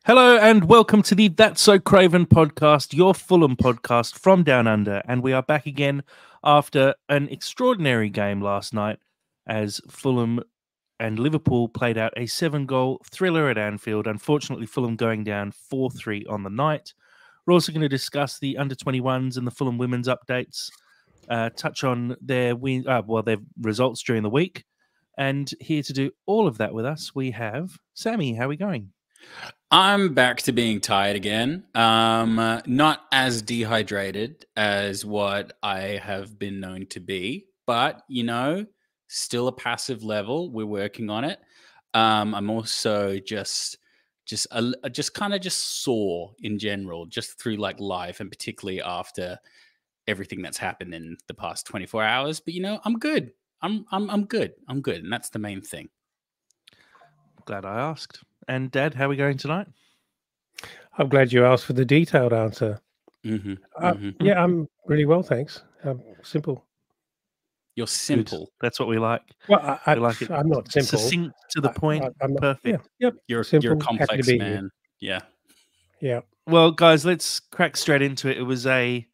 Hello and welcome to the That's So Craven podcast, your Fulham podcast from Down Under. And we are back again after an extraordinary game last night as Fulham and Liverpool played out a 7-goal thriller at Anfield. Unfortunately, Fulham going down 4-3 on the night. We're also going to discuss the under-21s and the Fulham women's updates, touch on their their results during the week. And here to do all of that with us, we have Sammy. How are we going? I'm back to being tired again. Not as dehydrated as what I have been known to be, but still a passive level. We're working on it. I'm also just kind of just sore in general, just through like life, and particularly after everything that's happened in the past 24 hours. But I'm good. I'm good. I'm good, and that's the main thing. Glad I asked. And Dad, how are we going tonight? I'm glad you asked for the detailed answer. Yeah, I'm really well, thanks. Simple. You're simple. Good. That's what we like. Well, we like it. I'm not simple. Succinct, to the point. I'm not, perfect. Yeah, yep. You're a complex man. Yeah. Well, guys, let's crack straight into it. It was a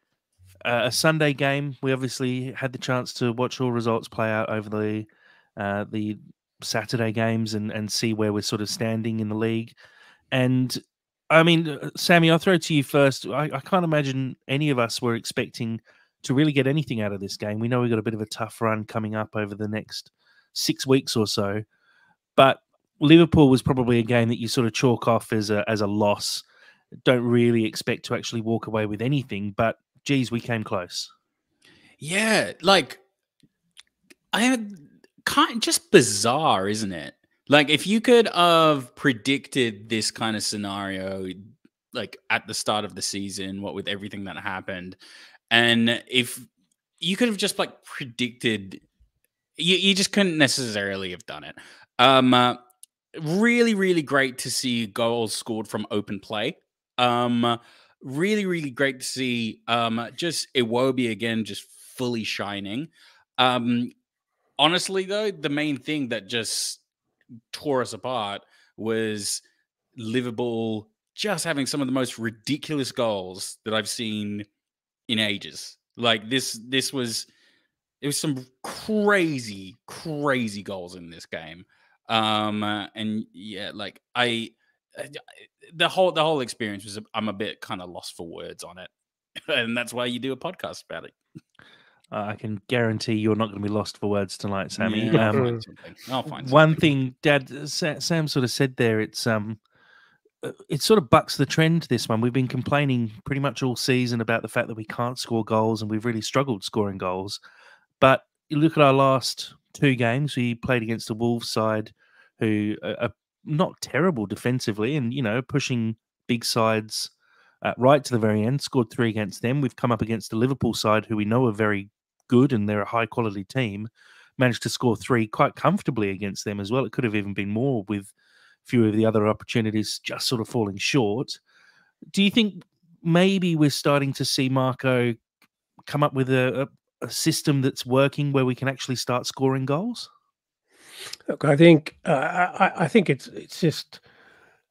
Sunday game. We obviously had the chance to watch all results play out over the Saturday games and see where we're sort of standing in the league. And I mean, Sammy, I'll throw it to you first. I can't imagine any of us were expecting to really get anything out of this game. We know we've got a bit of a tough run coming up over the next 6 weeks or so. But Liverpool was probably a game that you sort of chalk off as a loss. Don't really expect to actually walk away with anything. But, geez, we came close. Yeah, like, just bizarre, isn't it? Like, if you could have predicted this kind of scenario, like at the start of the season, what with everything that happened, and if you could have just like predicted, you just couldn't necessarily have done it. Really, really great to see goals scored from open play. Really, really great to see just Iwobi again, just fully shining. Honestly, though, the main thing that just tore us apart was Liverpool just having some of the most ridiculous goals that I've seen in ages. Like it was some crazy goals in this game. And yeah, like the whole experience was, I'm a bit kind of lost for words on it. And that's why you do a podcast about it. I can guarantee you're not going to be lost for words tonight, Sammy. Yeah, I'll find something. One thing, Dad, Sam sort of said there, it sort of bucks the trend, this one. We've been complaining pretty much all season about the fact that we can't score goals, and we've really struggled scoring goals. But you look at our last 2 games, we played against the Wolves side, who are not terrible defensively and, pushing big sides right to the very end, scored 3 against them. We've come up against the Liverpool side, who we know are very good and they're a high-quality team, managed to score 3 quite comfortably against them as well. It could have even been more with a few of the other opportunities just sort of falling short. Do you think maybe we're starting to see Marco come up with a system that's working where we can actually start scoring goals? Look, I think it's just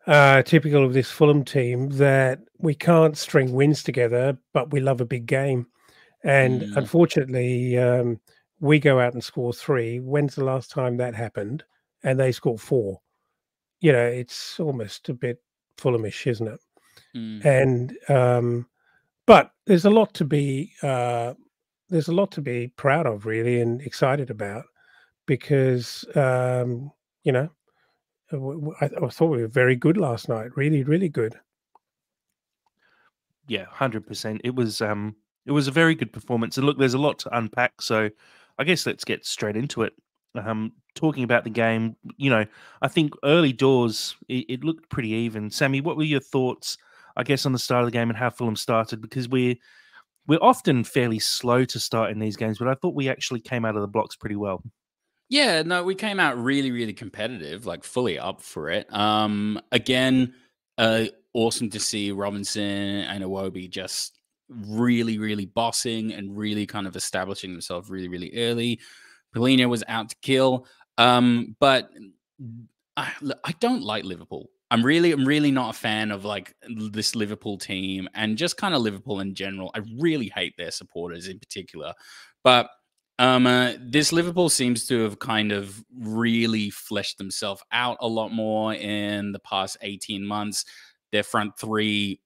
typical of this Fulham team that we can't string wins together, but we love a big game. And unfortunately, we go out and score 3. When's the last time that happened? And they score 4. It's almost a bit Fulhamish, isn't it? And but there's a lot to be proud of, really, and excited about, because I thought we were very good last night. Really, really good. Yeah, 100%. It was a very good performance. And look, there's a lot to unpack, so I guess let's get straight into it. Talking about the game, I think early doors it looked pretty even. Sammy, what were your thoughts, I guess, on the start of the game and how Fulham started? Because we're often fairly slow to start in these games, but I thought we actually came out of the blocks pretty well. Yeah, no, we came out really, really competitive, like fully up for it. Again, awesome to see Robinson and Iwobi just really, really bossing and really kind of establishing themselves really, really early. Polina was out to kill. But I don't like Liverpool. I'm really not a fan of like this Liverpool team and just kind of Liverpool in general. I really hate their supporters in particular, but this Liverpool seems to have kind of really fleshed themselves out a lot more in the past 18 months. Their front three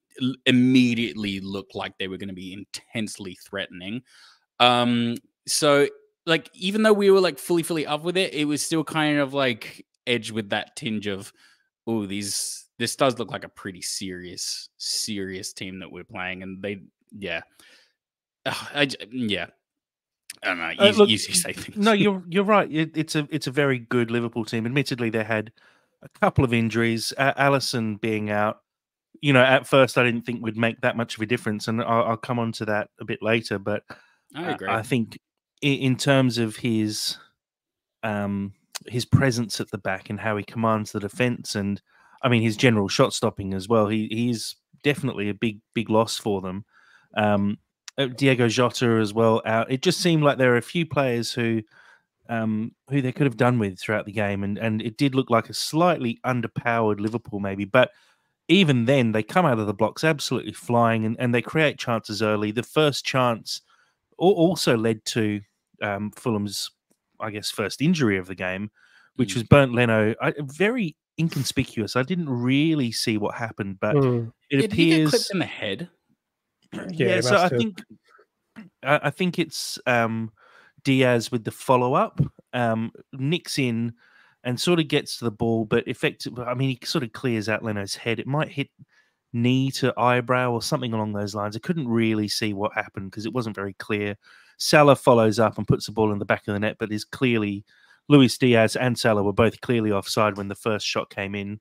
immediately looked like they were going to be intensely threatening. So like, even though we were like fully up with it, it was still kind of like edged with that tinge of, oh, this does look like a pretty serious team that we're playing. And they, yeah. Yeah. I don't know. Look, You say things. No, you're right. It's a very good Liverpool team. Admittedly, they had a couple of injuries. Allison being out, at first I didn't think would make that much of a difference, and I'll come on to that a bit later. But I agree. I think in terms of his presence at the back and how he commands the defense, and I mean his general shot stopping as well, he's definitely a big loss for them. Diego Jota as well out. It just seemed like there are a few players who they could have done with throughout the game, and it did look like a slightly underpowered Liverpool maybe. But even then, they come out of the blocks absolutely flying, and they create chances early. The first chance also led to Fulham's, I guess, first injury of the game, which was burnt Leno. Very inconspicuous. I didn't really see what happened, but it appears he get clipped in the head. Yeah, so I think it's Diaz with the follow-up, nicks in and sort of gets to the ball, but effectively, I mean, he sort of clears out Leno's head. It might hit knee to eyebrow or something along those lines. I couldn't really see what happened because it wasn't very clear. Salah follows up and puts the ball in the back of the net, but is clearly, Luis Diaz and Salah were both clearly offside when the first shot came in.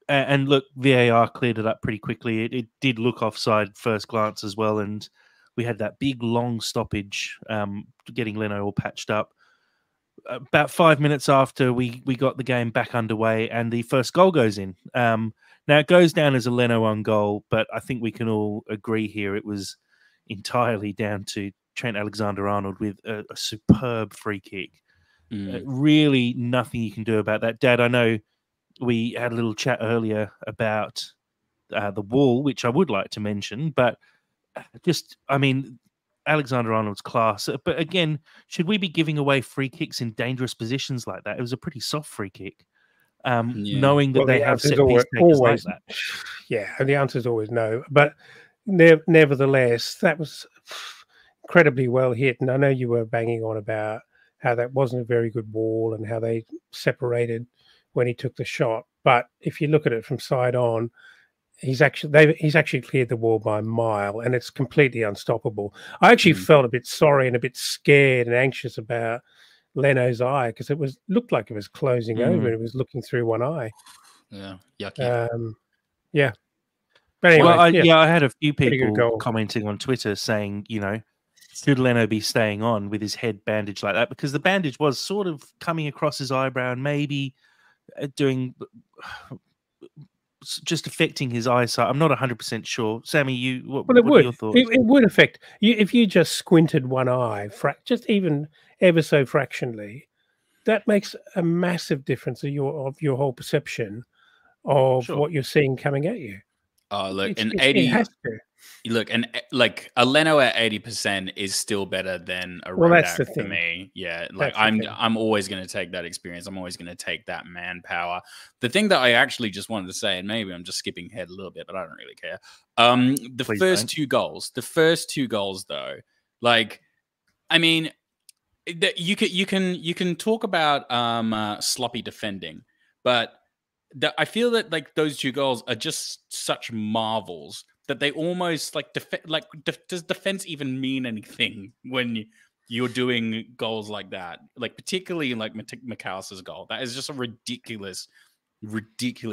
And look, VAR cleared it up pretty quickly. It did look offside first glance as well, and we had that big long stoppage, getting Leno all patched up. About 5 minutes after, we got the game back underway, and the first goal goes in. Now it goes down as a Leno on goal, but I think we can all agree here it was entirely down to Trent Alexander-Arnold with a superb free kick. Really, nothing you can do about that, Dad. I know we had a little chat earlier about the wall, which I would like to mention, but just, I mean, Alexander-Arnold's class. But again, should we be giving away free kicks in dangerous positions like that? It was a pretty soft free kick, knowing that they have set piece takers like that. Yeah, and the answer is always no. But nevertheless, that was incredibly well hit. And I know you were banging on about how that wasn't a very good wall and how they separated when he took the shot. But if you look at it from side on, he's actually cleared the wall by a mile, and it's completely unstoppable. I actually felt a bit sorry and a bit scared and anxious about Leno's eye because looked like it was closing over and it was looking through one eye. Yeah, yucky. Yeah. But anyway, I had a few people commenting on Twitter saying, should Leno be staying on with his head bandaged like that? Because the bandage was sort of coming across his eyebrow and maybe just affecting his eyesight. I'm not 100% sure. Sammy, what are your thoughts? It would affect you if you just squinted one eye, just even ever so fractionally. That makes a massive difference of your whole perception of what you're seeing coming at you. Oh, look, it has to. Look, and like a Leno at 80% is still better than a Rodak for me. Yeah, like I'm always going to take that experience. I'm always going to take that manpower. The thing that I actually just wanted to say, and maybe I'm just skipping ahead a little bit, but I don't really care. The first two goals, though, like, I mean, you can talk about sloppy defending, but I feel that like those two goals are just such marvels that they almost like does defense even mean anything when you're doing goals like that? Like particularly like McAllister's goal, that is just a ridiculous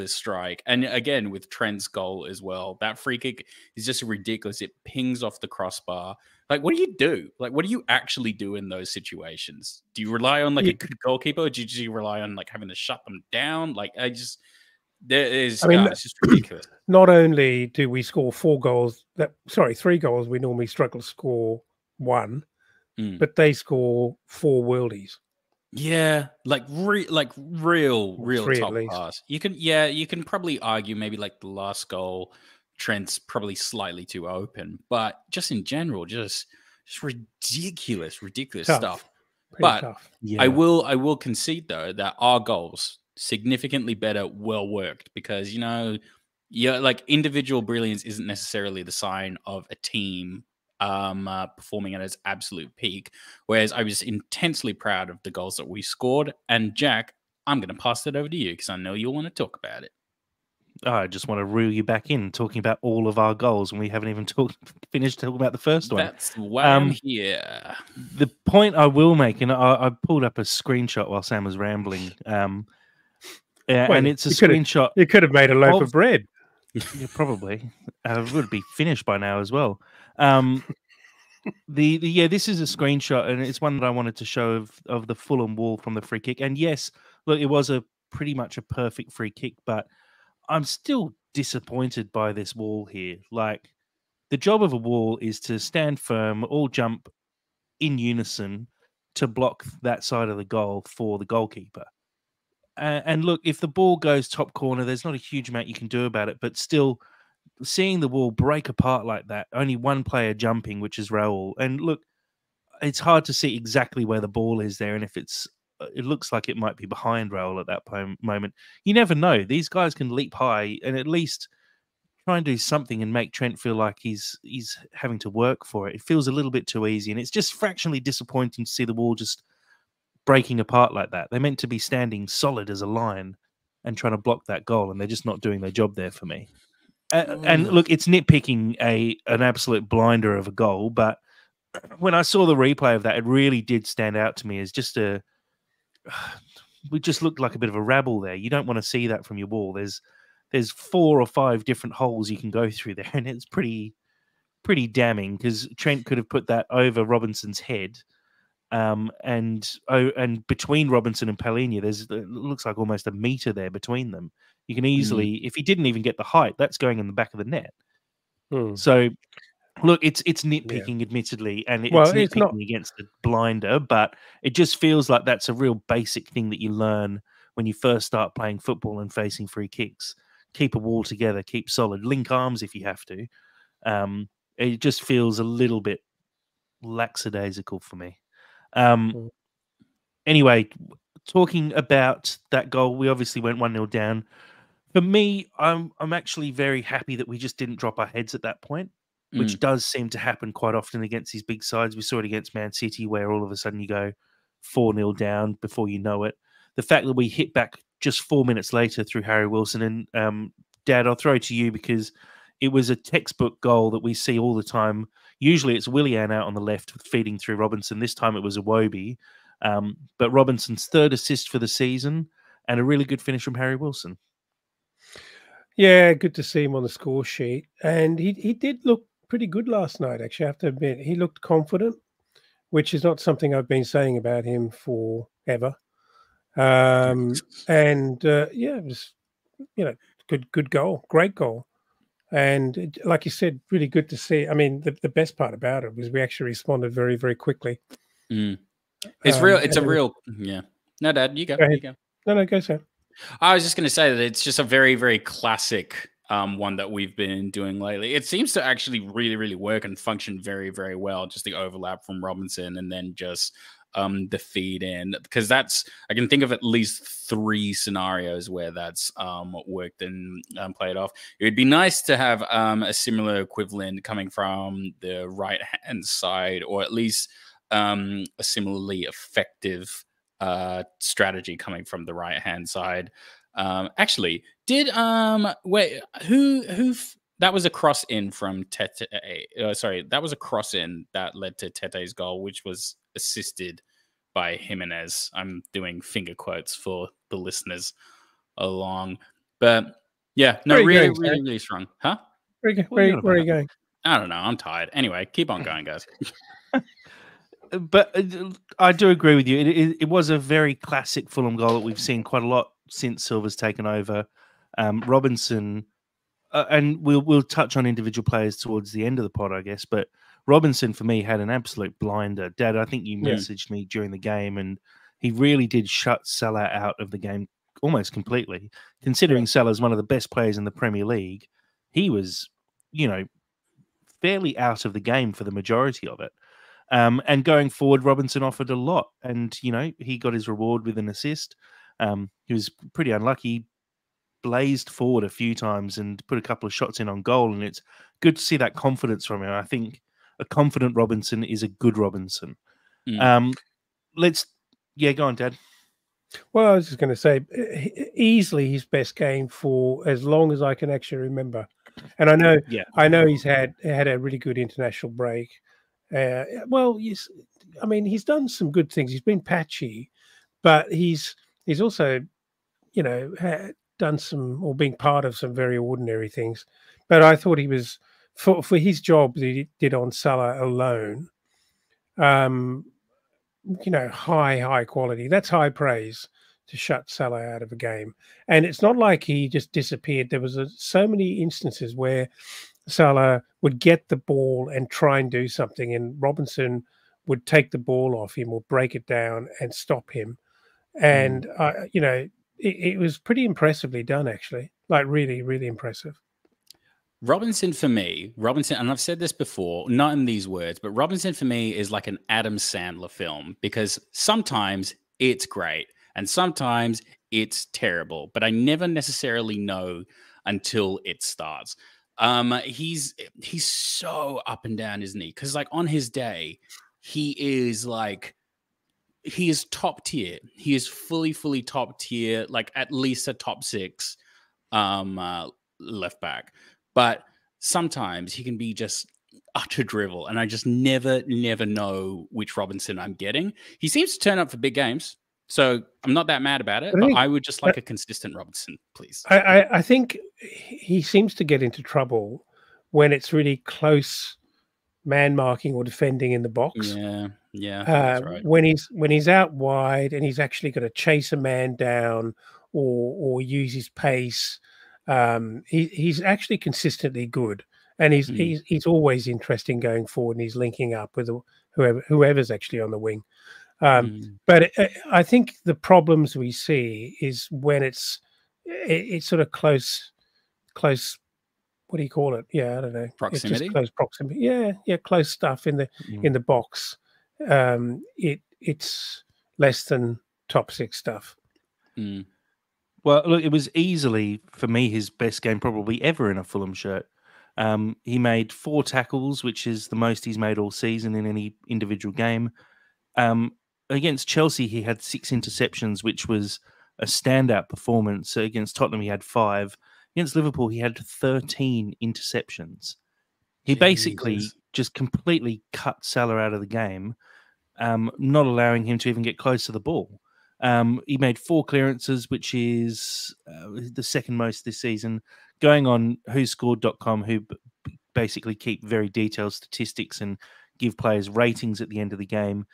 strike. And again with Trent's goal as well, that free kick is just ridiculous. It pings off the crossbar. Like, what do you do? Like, what do you actually do in those situations? Do you rely on like a good goalkeeper, or do you rely on like having to shut them down? Like, it's just ridiculous. Not only do we score 3 goals, we normally struggle to score 1, but they score 4 worldies. Yeah, like real Three at top least. class. You can probably argue maybe like the last goal, Trent's probably slightly too open, but just in general, just ridiculous stuff. Tough. Pretty But tough. Yeah. I will concede though that our goals significantly better, well worked, because like individual brilliance isn't necessarily the sign of a team performing at its absolute peak. Whereas I was intensely proud of the goals that we scored. And Jack, I'm going to pass it over to you because I know you'll want to talk about it. I just want to reel you back in talking about all of our goals, and we haven't even finished talking about the first one. That's why I'm here. The point I will make, and I pulled up a screenshot while Sam was rambling, and it's a screenshot. You could have made a loaf of bread. Yeah, probably. It would be finished by now as well. This is a screenshot, and it's one that I wanted to show of the Fulham wall from the free kick. And yes, look, it was pretty much a perfect free kick, but I'm still disappointed by this wall here. Like, the job of a wall is to stand firm, all jump in unison to block that side of the goal for the goalkeeper. And look, if the ball goes top corner, there's not a huge amount you can do about it, but still, seeing the wall break apart like that, only one player jumping, which is Raul. And look, it's hard to see exactly where the ball is there, and if it looks like it might be behind Raul at that moment. You never know. These guys can leap high and at least try and do something and make Trent feel like he's having to work for it. It feels a little bit too easy, and it's just fractionally disappointing to see the wall just breaking apart like that. They're meant to be standing solid as a line and trying to block that goal, and they're just not doing their job there for me. And look, it's nitpicking an absolute blinder of a goal, but when I saw the replay of that, it really did stand out to me as just we just looked like a bit of a rabble there. You don't want to see that from your wall. There's 4 or 5 different holes you can go through there, and it's pretty damning because Trent could have put that over Robinson's head. And between Robinson and Palhinha, it looks like almost a meter there between them. You can easily, if he didn't even get the height, that's going in the back of the net. So, look, it's nitpicking, admittedly, and it's nitpicking against the blinder, but it just feels like that's a real basic thing that you learn when you first start playing football and facing free kicks. Keep a wall together, keep solid, link arms if you have to. It just feels a little bit lackadaisical for me. Anyway, talking about that goal, we obviously went 1-0 down. For me, I'm actually very happy that we just didn't drop our heads at that point, which does seem to happen quite often against these big sides. We saw it against Man City, where all of a sudden you go 4-0 down before you know it. The fact that we hit back just 4 minutes later through Harry Wilson, and Dad, I'll throw it to you because it was a textbook goal that we see all the time. Usually it's Willian out on the left feeding through Robinson. This time it was Iwobi. But Robinson's 3rd assist for the season and a really good finish from Harry Wilson. Yeah, good to see him on the score sheet. And he did look pretty good last night, actually, I have to admit. He looked confident, which is not something I've been saying about him forever. It was, good goal, great goal. And like you said, really good to see. I mean, the best part about it was we actually responded very, very quickly. It's real. It's a real. Yeah. No, Dad, you go. You go. No, go, Sam. I was just going to say that it's just a very, very classic one that we've been doing lately. It seems to actually really, really work and function very, very well. Just the overlap from Robinson and then just the feed in, because I can think of at least 3 scenarios where that's worked and played off. It would be nice to have a similar equivalent coming from the right hand side, or at least a similarly effective strategy coming from the right hand side. Actually, that was a cross in from Tete. That was a cross in that led to Tete's goal, which was assisted by Jimenez. I'm doing finger quotes for the listeners along, but yeah, no, really strong, huh? Where are you going? I don't know. I'm tired. Anyway, keep on going, guys. But I do agree with you. It was a very classic Fulham goal that we've seen quite a lot since Silva's taken over. Robinson, and we'll touch on individual players towards the end of the pod, I guess. But Robinson, for me, had an absolute blinder. Dad, I think you messaged me during the game and he really did shut Salah out of the game almost completely. Considering Salah's one of the best players in the Premier League, he was, fairly out of the game for the majority of it. And going forward, Robinson offered a lot, and he got his reward with an assist. He was pretty unlucky, blazed forward a few times and put a couple of shots in on goal, and it's good to see that confidence from him. I think a confident Robinson is a good Robinson. Go on, Dad. Well, I was just going to say, easily his best game for as long as I can actually remember. And I know he's had a really good international break. He's done some good things. He's been patchy, but he's also, done some or been part of some very ordinary things. But I thought he was for his job that he did on Salah alone. High quality. That's high praise to shut Salah out of a game. And it's not like he just disappeared. There was so many instances where Salah would get the ball and try and do something, and Robinson would take the ball off him or break it down and stop him. And, it was pretty impressively done, actually. Like, really, really impressive. Robinson, for me, and I've said this before, not in these words, but Robinson for me is like an Adam Sandler film, because sometimes it's great and sometimes it's terrible, but I never necessarily know until it starts. He's so up and down, isn't he? Because on his day, he is top tier. He is fully top tier, like at least a top 6 left back. But sometimes he can be just utter drivel, and I just never know which Robinson I'm getting. He seems to turn up for big games, so I'm not that mad about it, but I would just like a consistent Robinson, please. I think he seems to get into trouble when it's really close man marking or defending in the box. Yeah, that's right. When he's out wide and he's actually going to chase a man down or use his pace, he's actually consistently good, and he's always interesting going forward, and he's linking up with whoever's actually on the wing. But I think the problems we see is when it's sort of close. What do you call it? Yeah, I don't know. Proximity. It's just close proximity. Yeah, close stuff in the box. It's less than top 6 stuff. Well, look, it was easily, for me, his best game probably ever in a Fulham shirt. He made 4 tackles, which is the most he's made all season in any individual game. Against Chelsea, he had 6 interceptions, which was a standout performance. Against Tottenham, he had 5. Against Liverpool, he had 13 interceptions. He basically just completely cut Salah out of the game, not allowing him to even get close to the ball. He made 4 clearances, which is the second most this season. Going on whoscored.com, who basically keep very detailed statistics and give players ratings at the end of the game,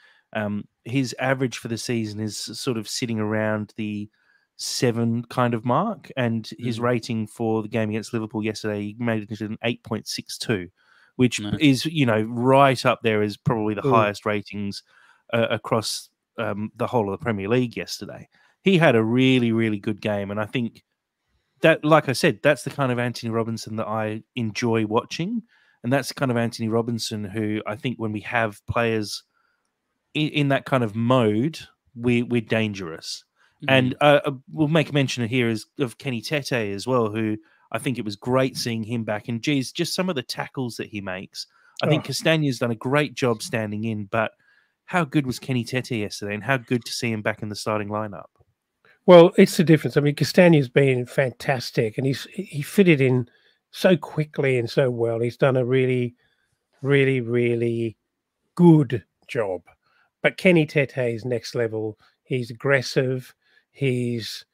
his average for the season is sort of sitting around the 7 kind of mark, and his rating for the game against Liverpool yesterday, he made it into an 8.62, which is, right up there as probably the highest ratings across the whole of the Premier League yesterday. He had a really, really good game, and I think that, like I said, that's the kind of Anthony Robinson that I enjoy watching, and that's the kind of Anthony Robinson who I think when we have players in that kind of mode, we're dangerous. And we'll make mention here of Kenny Tete as well, who I think it was great seeing him back. And geez, just some of the tackles that he makes. I think Castagne's done a great job standing in, but how good was Kenny Tete yesterday, and how good to see him back in the starting lineup? Well, it's the difference. I mean, Castagne's been fantastic, and he fitted in so quickly and so well. He's done a really, really, really good job. But Kenny Tete is next level. He's aggressive. He's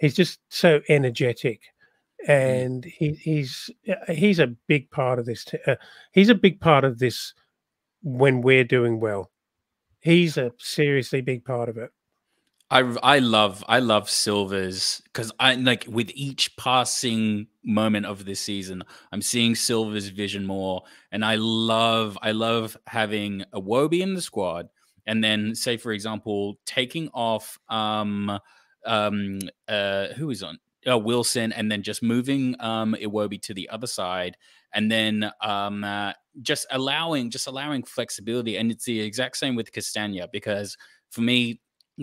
just so energetic, and he's a big part of this. He's a big part of this when we're doing well. He's a seriously big part of it. I love Silva's, because I like with each passing moment of this season, I'm seeing Silva's vision more, and I love having Iwobi in the squad and then say, for example, taking off who is on Wilson, and then just moving Iwobi to the other side, and then just allowing flexibility. And it's the exact same with Castagna, because for me,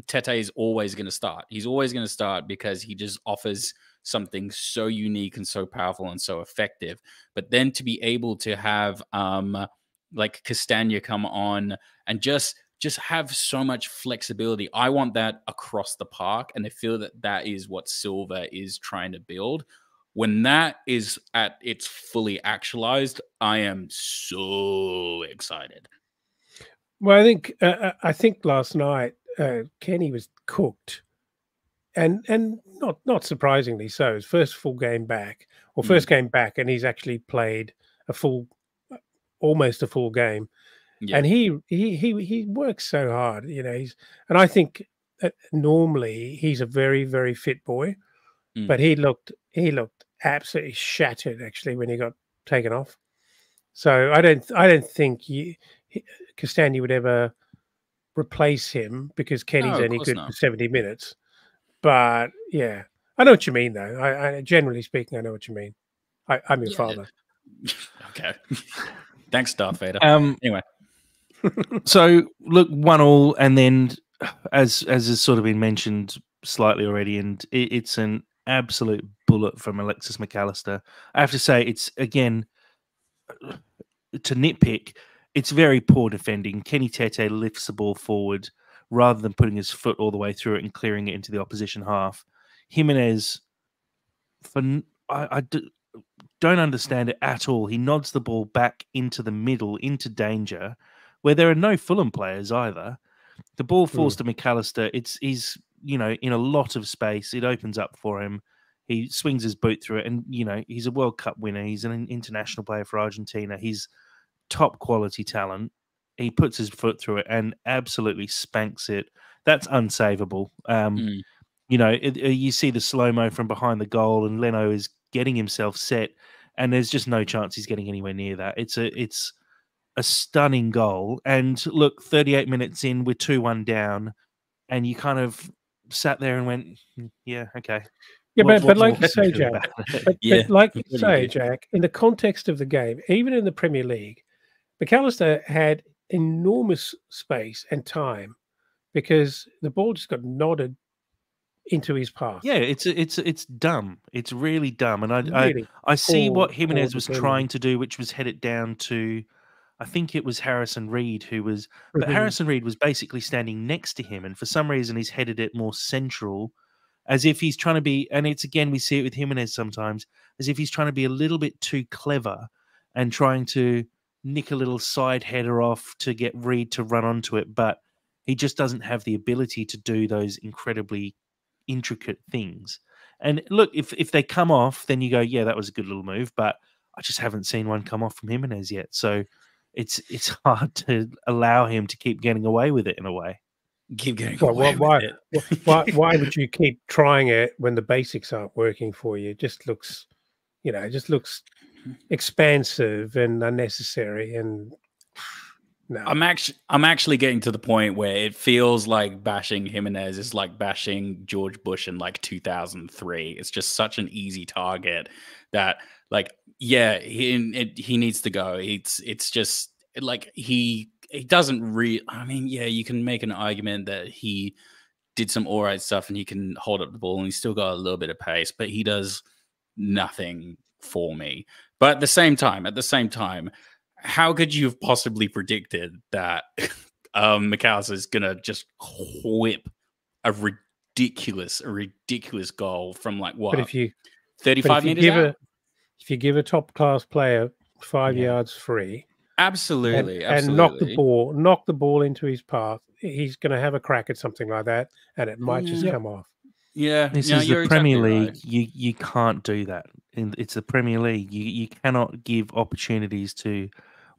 Tete is always going to start. He's always going to start because he just offers something so unique and so powerful and so effective. But then to be able to have like Castagna come on and just have so much flexibility. I want that across the park, and I feel that that is what Silva is trying to build. When that is at its fully actualized, I am so excited. Well, I think last night Kenny was cooked, and not surprisingly so. His first full game back, or first game back, and he's actually played a full, almost a full game. Yeah. And he works so hard, you know. And I think that normally he's a very, very fit boy, but he looked absolutely shattered actually when he got taken off. So I don't think Castagna would ever replace him, because Kenny's only good for 70 minutes. But yeah, I know what you mean though. I generally speaking, I know what you mean. I'm your father. Okay. Thanks, Darth Vader. Anyway. So look, 1-1, and then as has sort of been mentioned slightly already, and it's an absolute bullet from Alexis McAllister. I have to say, it's again, to nitpick, it's very poor defending. Kenny Tete lifts the ball forward rather than putting his foot all the way through it and clearing it into the opposition half. Jimenez, I don't understand it at all. He nods the ball back into the middle, into danger, where there are no Fulham players either. The ball falls to McAllister. He's in a lot of space. It opens up for him. He swings his boot through it, and he's a World Cup winner. He's an international player for Argentina. He's top quality talent. He puts his foot through it and absolutely spanks it. That's unsavable. You see the slow-mo from behind the goal, and Leno is getting himself set, and there's just no chance he's getting anywhere near that. It's a stunning goal. And look, 38 minutes in, we're 2-1 down, and you kind of sat there and went, yeah, okay. Yeah, but like you say, Jack, but like you say, Jack, in the context of the game, even in the Premier League, McAllister had enormous space and time because the ball just got nodded into his path. Yeah, it's dumb. It's really dumb. And I see what Jimenez was trying to do, which was head it down to, I think it was Harrison Reed but Harrison Reed was basically standing next to him, and for some reason he's headed it more central, as if he's trying to be, and it's again, we see it with Jimenez sometimes, as if he's trying to be a little bit too clever and trying to nick a little side header off to get Reed to run onto it, but he just doesn't have the ability to do those incredibly intricate things. And look, if they come off, then you go, yeah, that was a good little move, but I just haven't seen one come off from Jimenez yet. So it's hard to allow him to keep getting away with it in a way. Keep getting away with it. Why would you keep trying it when the basics aren't working for you? It just looks expansive and unnecessary. And no. I'm actually getting to the point where it feels like bashing Jimenez is like bashing George Bush in like 2003. It's just such an easy target that, like, yeah, he needs to go. It's just like he doesn't really. I mean, yeah, you can make an argument that he did some all right stuff and he can hold up the ball and he's still got a little bit of pace, but he does nothing for me. But at the same time, how could you have possibly predicted that McAllister is gonna just whip a ridiculous goal from like what? But if you 35 meters out? If you give a top class player 5 yards free, absolutely, and knock the ball into his path, he's going to have a crack at something like that, and it might just come off. Yeah, this is the Premier League. Right. You can't do that. It's the Premier League. You cannot give opportunities to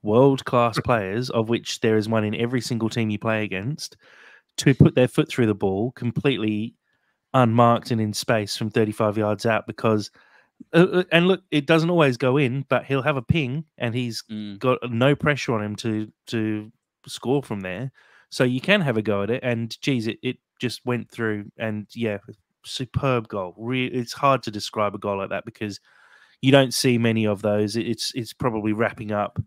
world-class players, of which there is one in every single team you play against, to put their foot through the ball completely unmarked and in space from 35 yards out, because and look, it doesn't always go in, but he'll have a ping and he's got no pressure on him to score from there. So you can have a go at it. And geez, it just went through. And yeah, superb goal. It's hard to describe a goal like that because you don't see many of those. It's probably wrapping up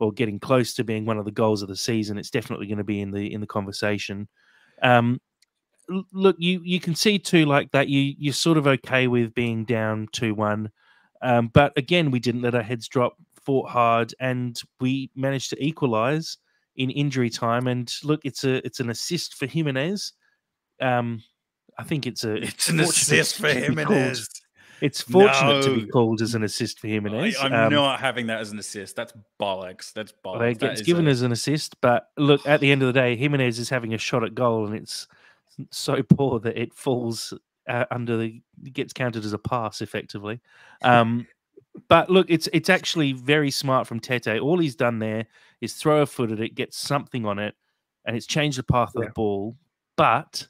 or getting close to being one of the goals of the season. It's definitely going to be in the conversation. Look, you can see too like that. You're sort of okay with being down 2-1, but again, we didn't let our heads drop. Fought hard, and we managed to equalise in injury time. And look, it's an assist for Jimenez. I think it's an assist for Jimenez. It's fortunate to be called as an assist for Jimenez. I'm not having that as an assist. That's bollocks. That's bollocks. It gets given as an assist, but look, at the end of the day, Jimenez is having a shot at goal, and it's so poor that it falls gets counted as a pass effectively. But look, it's actually very smart from Tete. All he's done there is throw a foot at it, get something on it, and it's changed the path of the ball. But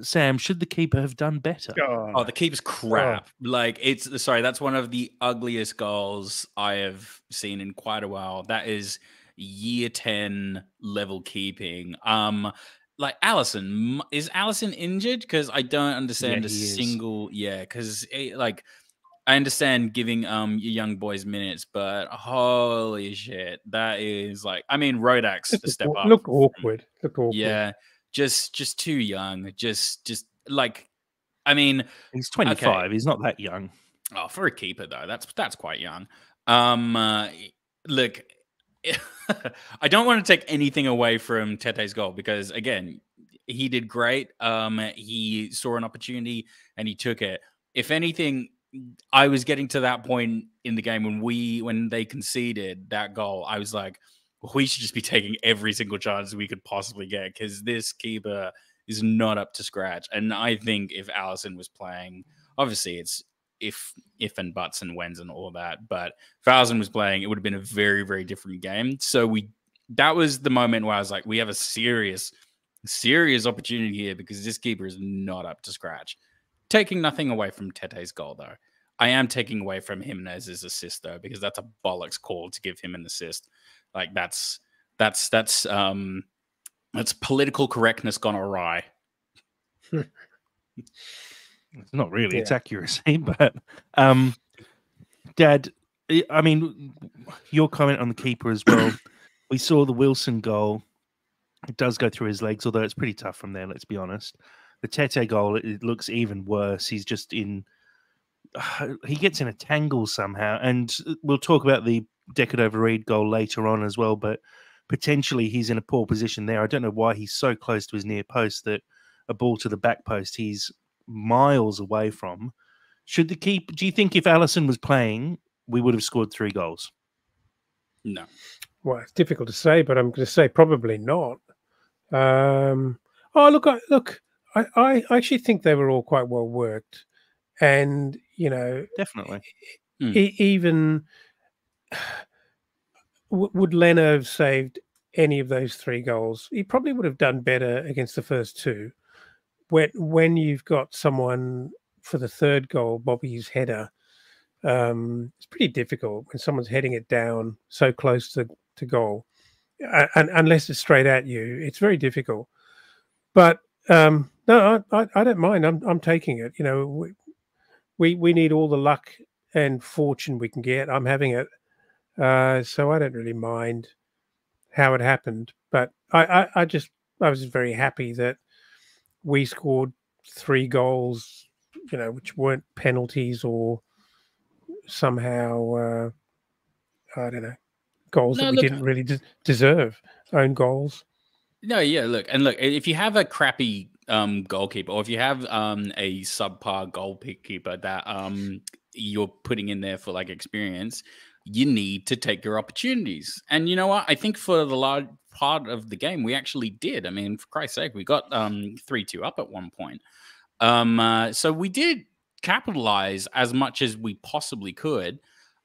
Sam, should the keeper have done better? Oh, the keeper's crap. Like that's one of the ugliest goals I have seen in quite a while. That is year 10 level keeping. Like is Allison injured? Because I don't understand because like I understand giving your young boys minutes, but holy shit, that is like, I mean, Rodak's a step up. Look awkward. Yeah, just too young. Just like, I mean, he's 25. Okay. He's not that young. Oh, for a keeper though, that's quite young. Look, I don't want to take anything away from Tete's goal because again, he did great. He saw an opportunity and he took it. If anything, I was getting to that point in the game when they conceded that goal. I was like, well, we should just be taking every single chance we could possibly get because this keeper is not up to scratch. And I think if Allison was playing, obviously it's if and buts and whens and all that, but if Allison was playing, it would have been a very, very different game. So that was the moment where I was like, we have a serious opportunity here because this keeper is not up to scratch. Taking nothing away from Tete's goal, though. I am taking away from Jimenez's assist, though, because that's a bollocks call to give him an assist. Like that's political correctness gone awry. It's not really, it's accuracy, but Dad, I mean, your comment on the keeper as well. We saw the Wilson goal. It does go through his legs, although it's pretty tough from there, let's be honest. The Tete goal, it looks even worse. He's just he gets in a tangle somehow. And we'll talk about the Deckard over Reed goal later on as well, but potentially he's in a poor position there. I don't know why he's so close to his near post that a ball to the back post he's miles away from. Do you think if Allison was playing, we would have scored 3 goals? No. Well, it's difficult to say, but I'm going to say probably not. Look, I actually think they were all quite well worked, and definitely. Even would Leno have saved any of those 3 goals? He probably would have done better against the first 2. When you've got someone for the 3rd goal, Bobby's header, it's pretty difficult when someone's heading it down so close to goal, and unless it's straight at you, it's very difficult. But no, I don't mind. I'm taking it. We need all the luck and fortune we can get. I'm having it, so I don't really mind how it happened. But I was very happy that we scored 3 goals, which weren't penalties or somehow I don't know, goals that we didn't really deserve, own goals. No, yeah, look, if you have a crappy goalkeeper, or if you have a subpar goalkeeper that you're putting in there for like experience, you need to take your opportunities. And you know what? I think for the large part of the game, we actually did. I mean, for Christ's sake, we got 3-2 up at one point. So we did capitalize as much as we possibly could.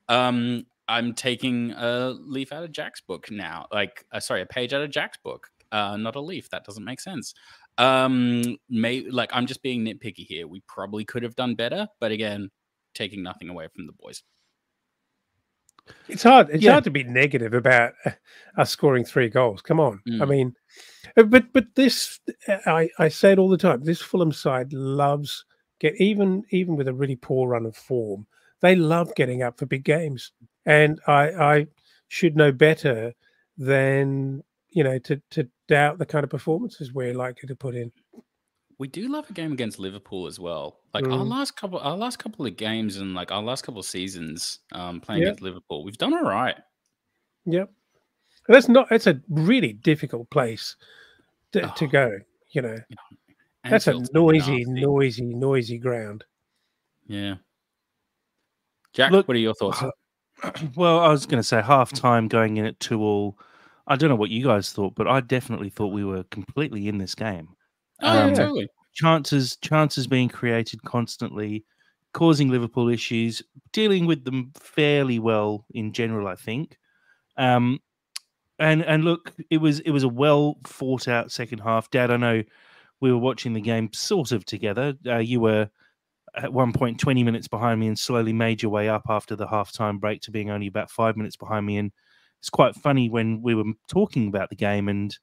I'm taking a leaf out of Jack's book now. A page out of Jack's book. Not a leaf. That doesn't make sense. I'm just being nitpicky here. We probably could have done better, but again, taking nothing away from the boys. It's hard. It's hard to be negative about us scoring 3 goals. Come on. I mean, but this, I say it all the time. This Fulham side loves even with a really poor run of form, they love getting up for big games, and I should know better than to doubt the kind of performances we're likely to put in. We do love a game against Liverpool as well. Like our last couple of games and like our last couple of seasons playing against Liverpool, we've done all right. Yep. It's a really difficult place to go, That's a noisy ground. Yeah. Jack, what are your thoughts? Well, I was going to say half-time going in at 2-2. I don't know what you guys thought, but I definitely thought we were completely in this game. Totally. Chances being created constantly, causing Liverpool issues, dealing with them fairly well in general, I think. And look, it was a well fought out second half. Dad, I know we were watching the game sort of together. You were at one point 20 minutes behind me and slowly made your way up after the halftime break to being only about 5 minutes behind me. And it's quite funny when we were talking about the game and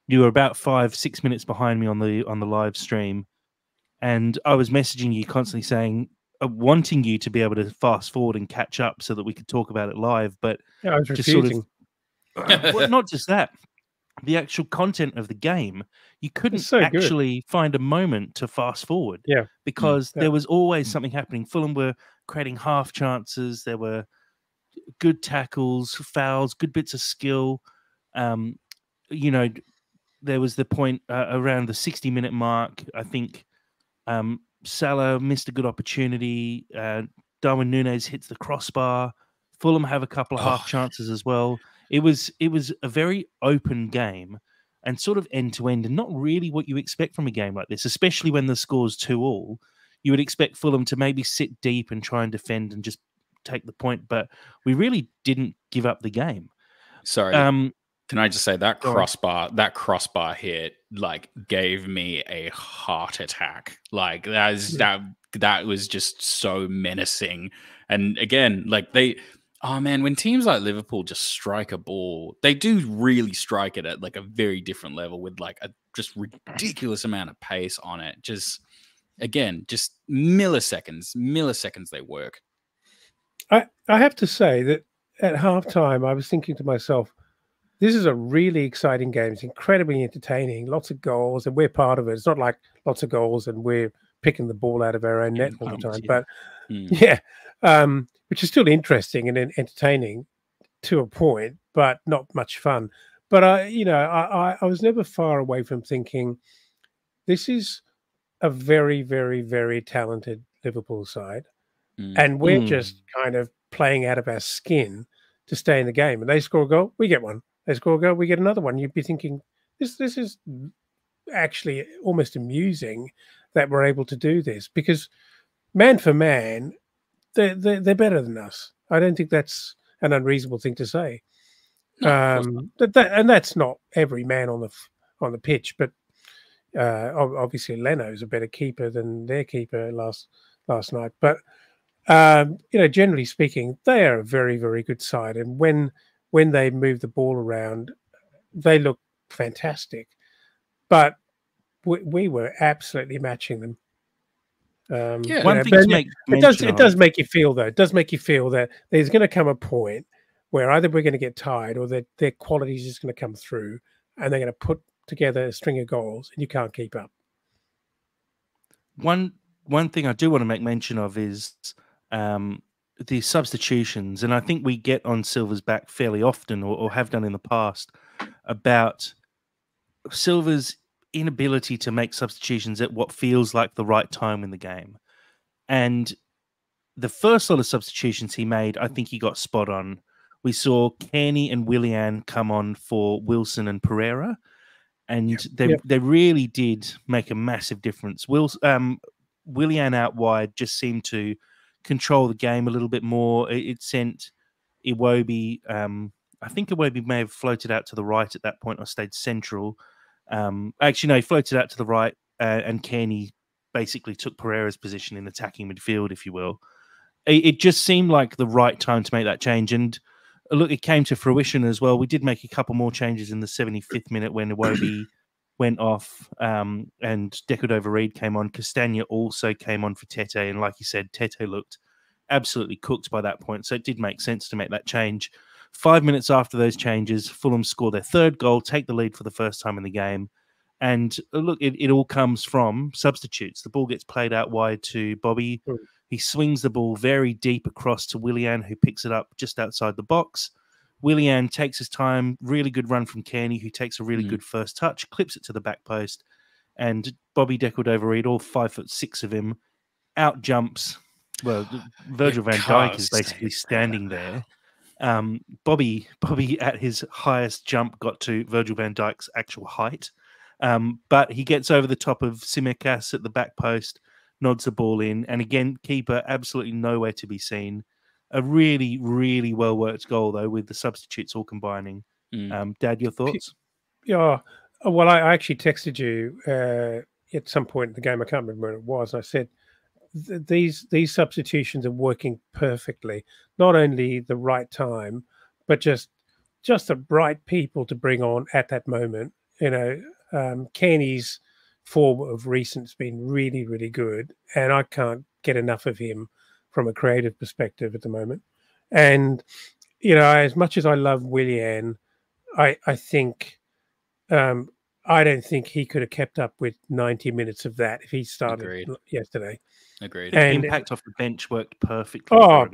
you were about 5-6 minutes behind me on the live stream, and I was messaging you constantly saying, wanting you to be able to fast forward and catch up so that we could talk about it live. But I was refusing. Well, not just that, the actual content of the game, you couldn't actually find a moment to fast forward. Yeah, because there was always something happening. Fulham were creating half chances. There were good tackles, fouls, good bits of skill. There was the point around the 60-minute mark. I think Salah missed a good opportunity. Darwin Núñez hits the crossbar. Fulham have a couple of half chances as well. It was a very open game and sort of end to end, and not really what you expect from a game like this, especially when the score's 2-2. You would expect Fulham to maybe sit deep and try and defend and just take the point, but we really didn't give up the game. Sorry. Can I just say that crossbar hit like gave me a heart attack. Like that was just so menacing. And again, like when teams like Liverpool just strike a ball, they do really strike it at like a very different level with like a just ridiculous amount of pace on it. Just milliseconds they work. I have to say that at halftime, I was thinking to myself, this is a really exciting game. It's incredibly entertaining, lots of goals, and we're part of it. It's not like lots of goals and we're picking the ball out of our own net all the time. But which is still interesting and entertaining to a point, but not much fun. But I was never far away from thinking this is a very, very, very talented Liverpool side, and we're just kind of playing out of our skin to stay in the game. And they score a goal, we get one. They score a goal, we get another one. You'd be thinking, this is actually almost amusing that we're able to do this, because man for man, they're better than us. I don't think that's an unreasonable thing to say. And that's not every man on the pitch, but obviously Leno's a better keeper than their keeper last night. But generally speaking, they are a very, very good side, and when they move the ball around, they look fantastic. But we were absolutely matching them. One thing to make it does make you feel, though. It does make you feel that there's going to come a point where either we're going to get tired or that their quality is just going to come through, and they're going to put together a string of goals, and you can't keep up. One thing I do want to make mention of is the substitutions, and I think we get on Silva's back fairly often, or have done in the past, about Silva's inability to make substitutions at what feels like the right time in the game. And the first lot of substitutions he made, I think he got spot on. We saw Kearney and Willian come on for Wilson and Pereira, and they really did make a massive difference. Willian out wide just seemed to control the game a little bit more. It sent Iwobi. I think Iwobi may have floated out to the right at that point or stayed central. Actually, no, he floated out to the right, and Kearney basically took Pereira's position in attacking midfield, if you will. It just seemed like the right time to make that change. And look, it came to fruition as well. We did make a couple more changes in the 75th minute when Iwobi went off and Decordova-Reid came on. Castagna also came on for Tete, and like you said, Tete looked absolutely cooked by that point, so it did make sense to make that change. 5 minutes after those changes, Fulham score their third goal, take the lead for the first time in the game. And look, it all comes from substitutes. The ball gets played out wide to Bobby. He swings the ball very deep across to Willian, who picks it up just outside the box. Willian takes his time, really good run from Kearney, who takes a really good first touch, clips it to the back post, and Bobby Decordova-Reid, all 5'6" of him, out jumps. Well, Virgil van Dijk is basically standing there. Bobby at his highest jump got to Virgil van Dijk's actual height, but he gets over the top of Tsimikas at the back post, nods the ball in, and again, keeper absolutely nowhere to be seen. A really, really well-worked goal, though, with the substitutes all combining. Dad, your thoughts? Yeah, well, I actually texted you at some point in the game. I can't remember when it was. I said, these substitutions are working perfectly. Not only the right time, but just the right people to bring on at that moment. You know, Kenny's form of recent's been really, really good, and I can't get enough of him from a creative perspective at the moment. And you know, as much as I love Willian, I think I don't think he could have kept up with 90 minutes of that if he started yesterday. Agreed. And the impact off the bench worked perfectly. Oh,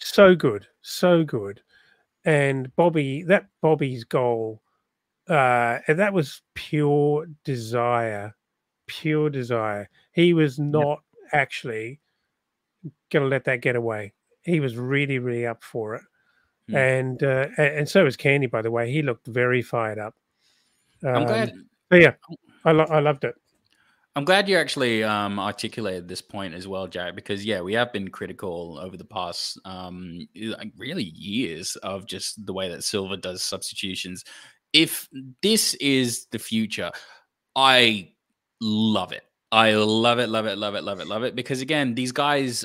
so good, so good. And Bobby's goal, and that was pure desire. He was not actually going to let that get away. He was really, really up for it. And so was Candy, by the way. He looked very fired up. I'm glad. But yeah, I loved it. I'm glad you actually articulated this point as well, Jack, because we have been critical over the past really years of just the way that Silva does substitutions. If this is the future, I love it. I love it. Because again, these guys,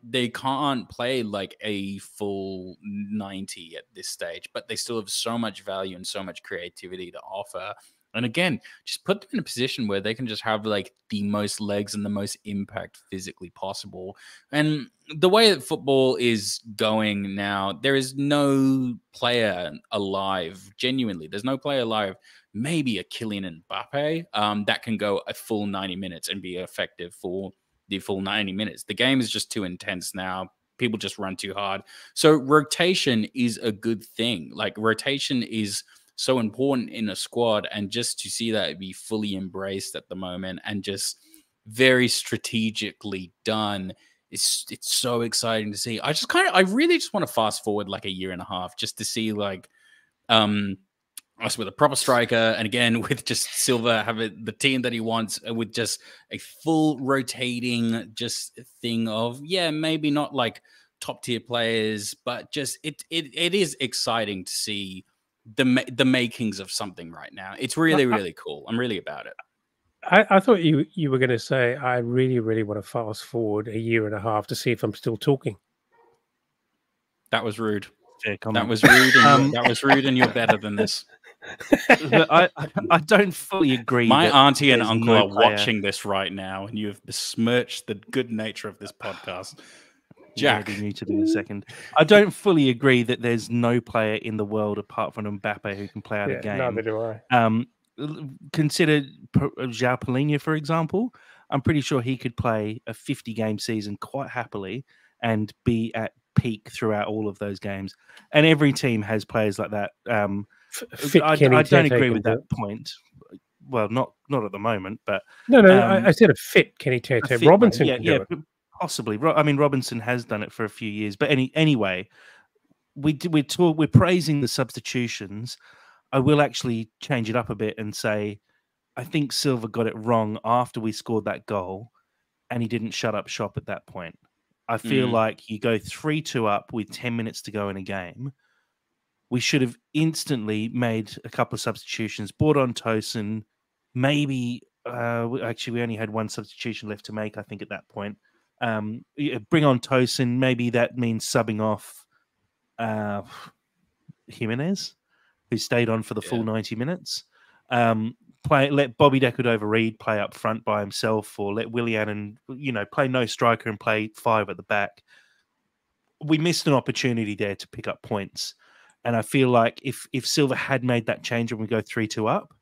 they can't play like a full 90 at this stage, but they still have so much value and so much creativity to offer. And again, just put them in a position where they can just have like the most legs and the most impact physically possible. And the way that football is going now, there is no player alive, genuinely. There's no player alive, maybe a Kylian Mbappe, that can go a full 90 minutes and be effective for the full 90 minutes. The game is just too intense now. People just run too hard. So rotation is a good thing. Like rotation is so important in a squad, and just to see that be fully embraced at the moment and just very strategically done, it's so exciting to see. I really just want to fast forward like a year and a half just to see like us with a proper striker, and again with just Silva having the team that he wants, with just a full rotating just thing of maybe not like top tier players, but just it is exciting to see the makings of something right now. It's really, really cool. I'm really about it. I thought you were going to say, I really, really want to fast forward a year and a half to see if I'm still talking. That was rude. Fair comment. That was rude. And that was rude, and you're better than this. I don't fully agree. My auntie and uncle are watching this right now, and you have besmirched the good nature of this podcast. Jack, you need to do in a second. I don't fully agree that there's no player in the world apart from Mbappe who can play out a game. Neither do I. Consider João Palhinha, for example. I'm pretty sure he could play a 50-game season quite happily and be at peak throughout all of those games. And every team has players like that. I don't agree with that point. Well, not at the moment, but no. I said a fit Kenny Tete. Robinson can do it. Possibly. I mean, Robinson has done it for a few years, but anyway, we're praising the substitutions. I will actually change it up a bit and say, I think Silva got it wrong after we scored that goal, and he didn't shut up shop at that point. I feel like you go 3-2 up with 10 minutes to go in a game. We should have instantly made a couple of substitutions, brought on Tosin. Maybe, actually, we only had one substitution left to make, I think, at that point. Bring on Tosin. Maybe that means subbing off Jimenez, who stayed on for the full 90 minutes. Let Bobby De Cordova-Reid play up front by himself, or let Willian and play no striker and play 5 at the back. We missed an opportunity there to pick up points, and I feel like if Silva had made that change and we go 3-2 up,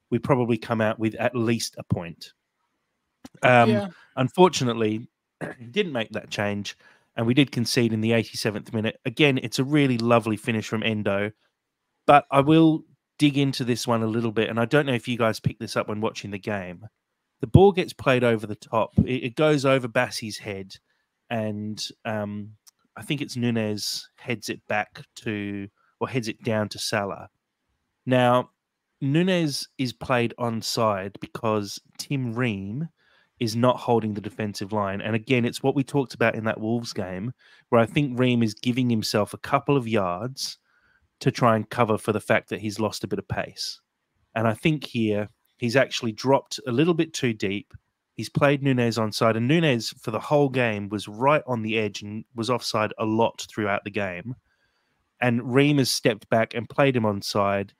we probably come out with at least a point. Unfortunately, he didn't make that change, and we did concede in the 87th minute. Again, it's a really lovely finish from Endo, but I will dig into this one a little bit, and I don't know if you guys picked this up when watching the game. The ball gets played over the top. It goes over Bassey's head, and I think it's Nunez heads it down to Salah. Now, Nunez is played onside because Tim Ream is not holding the defensive line. And again, it's what we talked about in that Wolves game, where I think Ream is giving himself a couple of yards to try and cover for the fact that he's lost a bit of pace. And I think here he's actually dropped a little bit too deep. He's played Nunez onside, and Nunez for the whole game was right on the edge and was offside a lot throughout the game. And Ream has stepped back and played him onside,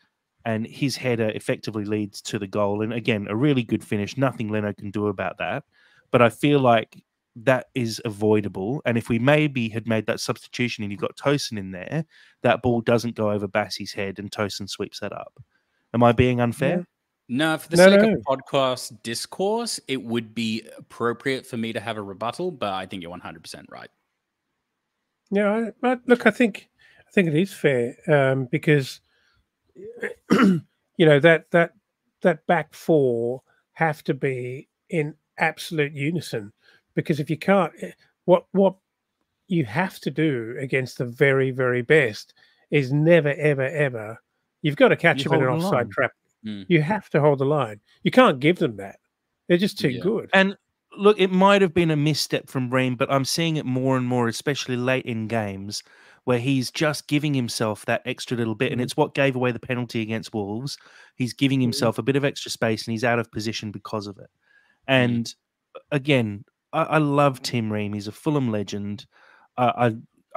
and his header effectively leads to the goal. And again, a really good finish. Nothing Leno can do about that. But I feel like that is avoidable. And if we maybe had made that substitution and you've got Tosin in there, that ball doesn't go over Bassey's head and Tosin sweeps that up. Am I being unfair? Yeah. No, for the sake of podcast discourse, it would be appropriate for me to have a rebuttal, but I think you're 100% right. Yeah, look, I think it is fair because that back four have to be in absolute unison, because if you can't, what you have to do against the very, very best is never, ever, ever. You've got to catch them in an offside trap. You have to hold the line. You can't give them that. They're just too good. And look, it might have been a misstep from Ream, but I'm seeing it more and more, especially late in games, where he's just giving himself that extra little bit. And it's what gave away the penalty against Wolves. He's giving himself a bit of extra space, and he's out of position because of it. And again, I love Tim Ream. He's a Fulham legend. I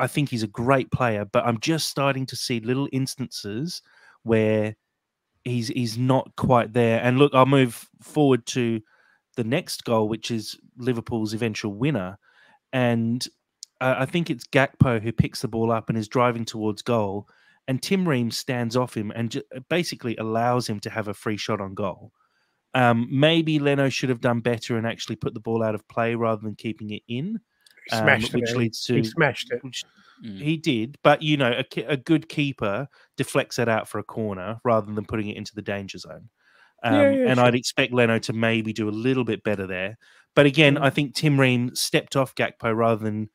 think he's a great player, but I'm just starting to see little instances where he's not quite there. And look, I'll move forward to the next goal, which is Liverpool's eventual winner. And I think it's Gakpo who picks the ball up and is driving towards goal. And Tim Ream stands off him and basically allows him to have a free shot on goal. Maybe Leno should have done better and actually put the ball out of play rather than keeping it in. He smashed it. He did, but a good keeper deflects that out for a corner rather than putting it into the danger zone. I'd expect Leno to maybe do a little bit better there. But again, I think Tim Ream stepped off Gakpo rather than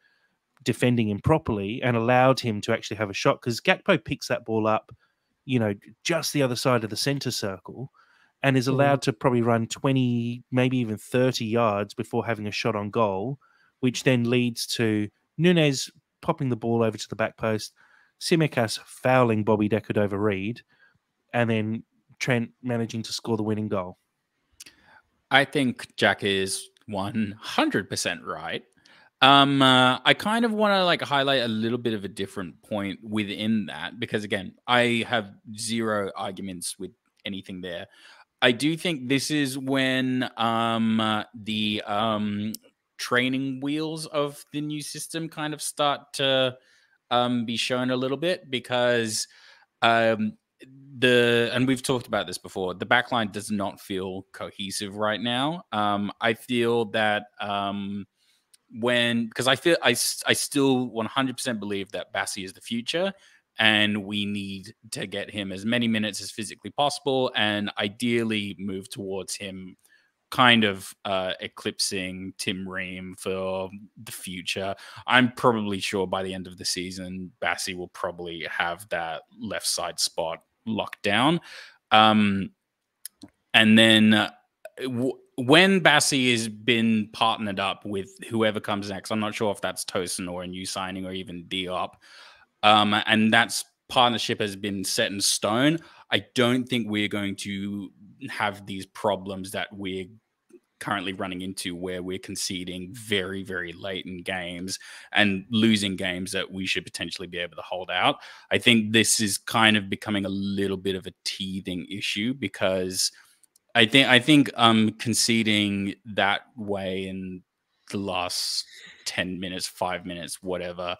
defending him properly and allowed him to actually have a shot, because Gakpo picks that ball up, just the other side of the centre circle, and is allowed to probably run 20, maybe even 30 yards before having a shot on goal, which then leads to Nunez popping the ball over to the back post, Tsimikas fouling Bobby De Cordova-Reid, and then Trent managing to score the winning goal. I think Jack is 100% right. I kind of want to highlight a little bit of a different point within that, because again, I have zero arguments with anything there. I do think this is when the training wheels of the new system kind of start to be shown a little bit, because and we've talked about this before, the backline does not feel cohesive right now. I feel that because I still 100% believe that Bassey is the future, and we need to get him as many minutes as physically possible, and ideally move towards him kind of eclipsing Tim Ream for the future. I'm probably sure by the end of the season, Bassey will probably have that left side spot locked down. And then when Bassey has been partnered up with whoever comes next, I'm not sure if that's Tosin or a new signing or even Diop, and that's partnership has been set in stone, I don't think we're going to have these problems that we're currently running into, where we're conceding very, very late in games and losing games that we should potentially be able to hold out. I think this is kind of becoming a little bit of a teething issue, because I think conceding that way in the last 10 minutes, 5 minutes, whatever,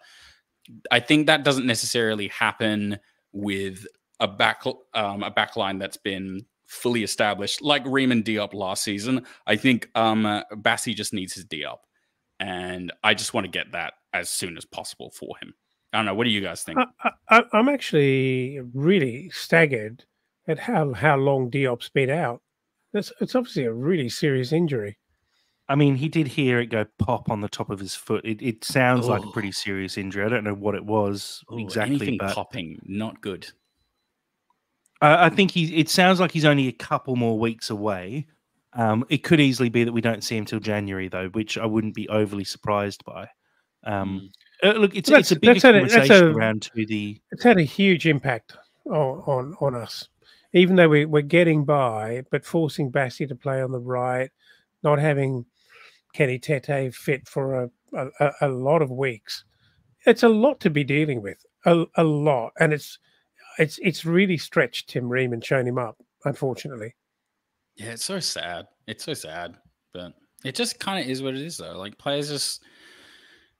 I think that doesn't necessarily happen with a backline that's been fully established, like Riemann Diop last season. I think Bassi just needs his Diop, and I just want to get that as soon as possible for him. I don't know. What do you guys think? I'm actually really staggered at how long Diop's been out. It's obviously a really serious injury. I mean, he did hear it go pop on the top of his foot. It sounds like a Ooh. pretty serious injury. I don't know what it was exactly, Anything but popping, not good. I think it sounds like he's only a couple more weeks away. It could easily be that we don't see him till January, though, which I wouldn't be overly surprised by. Look, it's a big conversation around to the. It's had a huge impact on us, even though we're getting by, but forcing Bassi to play on the right, not having Kenny Tete fit for a lot of weeks. It's a lot to be dealing with, a lot, and it's really stretched Tim Ream and shown him up, unfortunately. Yeah, it's so sad. It's so sad, but it just kind of is what it is, though. Like, players just.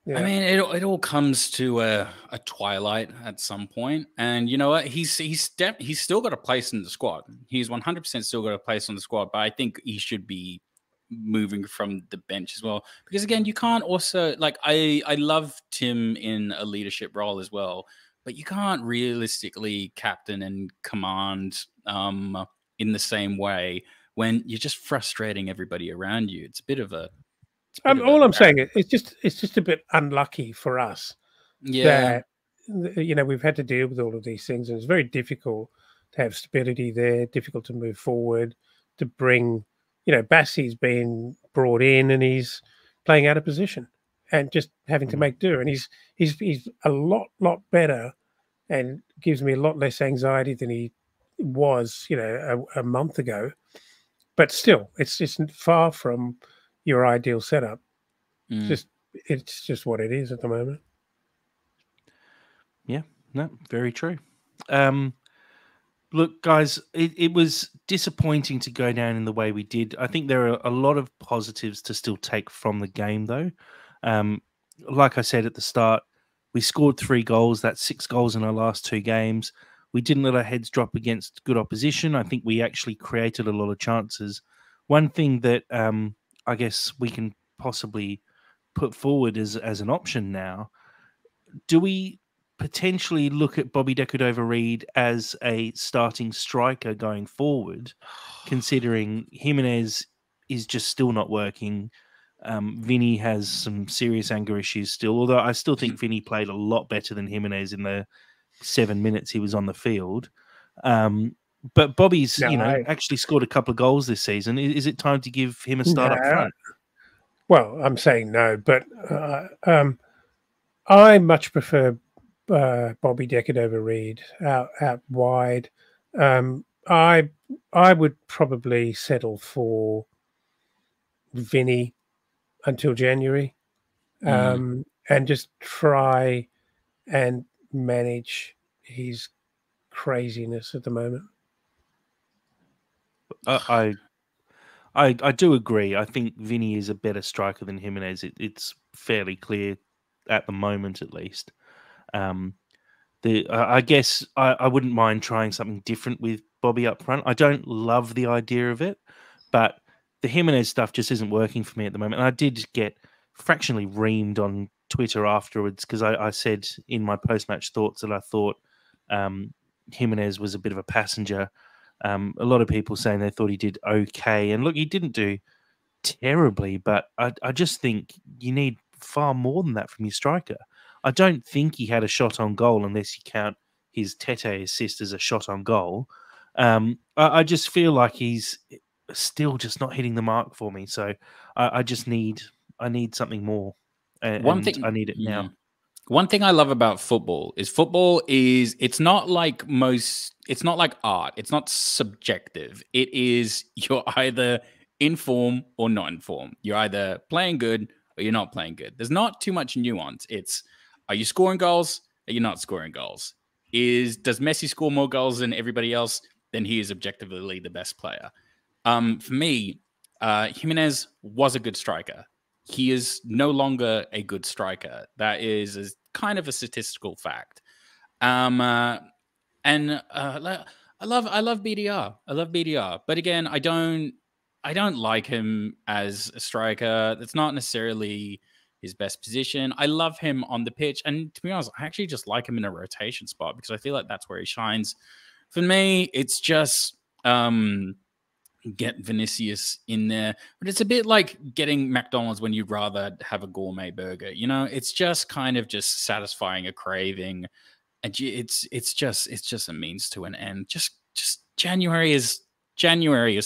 Yeah. I mean, it all comes to a twilight at some point, and you know what? He's still got a place in the squad. He's 100% still got a place on the squad, but I think he should be moving from the bench as well, because again, you can't also, like, I love Tim in a leadership role as well, but you can't realistically captain and command in the same way when you're just frustrating everybody around you. It's a bit of a all I'm saying is it's just a bit unlucky for us. Yeah, that we've had to deal with all of these things, and it's very difficult to have stability there, difficult to move forward, to bring. Bassi's been brought in and he's playing out of position and just having to make do. And he's a lot better and gives me a lot less anxiety than he was, a month ago. But still, it's just far from your ideal setup. It's just what it is at the moment. Yeah, no, very true. Look, guys, it was disappointing to go down in the way we did. I think there are a lot of positives to still take from the game, though. Like I said at the start, we scored 3 goals. That's 6 goals in our last 2 games. We didn't let our heads drop against good opposition. I think we actually created a lot of chances. One thing that I guess we can possibly put forward as an option now, do we potentially look at Bobby De Cordova-Reid as a starting striker going forward, considering Jimenez is just still not working? Vinny has some serious anger issues still, although I still think Vinny played a lot better than Jimenez in the 7 minutes he was on the field. But Bobby's, actually scored a couple of goals this season. Is it time to give him a start up front? Well, I'm saying no, but I much prefer Bobby De Cordova-Reid out wide. I would probably settle for Vinny until January, and just try and manage his craziness at the moment. I do agree. I think Vinny is a better striker than Jimenez. It's fairly clear at the moment, at least. I guess I wouldn't mind trying something different with Bobby up front. I don't love the idea of it, but the Jimenez stuff just isn't working for me at the moment. And I did get fractionally reamed on Twitter afterwards because I said in my post-match thoughts that I thought Jimenez was a bit of a passenger. A lot of people saying they thought he did okay. And look, he didn't do terribly, but I just think you need far more than that from your striker. I don't think he had a shot on goal unless you count his Tete assist as a shot on goal. I just feel like he's still just not hitting the mark for me. So I need something more. And I need it now. One thing I love about football is it's not like art. It's not subjective. It is, you're either in form or not in form. You're either playing good or you're not playing good. There's not too much nuance. It's, are you scoring goals? Are you not scoring goals? Does Messi score more goals than everybody else? Then he is objectively the best player. For me, Jimenez was a good striker. He is no longer a good striker. That is kind of a statistical fact. I love BDR. I love BDR. But again, I don't like him as a striker. That's not necessarily his best position. I love him on the pitch. And to be honest, I actually just like him in a rotation spot because I feel like that's where he shines. For me, it's just get Vinicius in there. But it's a bit like getting McDonald's when you'd rather have a gourmet burger. You know, it's just kind of just satisfying a craving. And it's just a means to an end. Just January is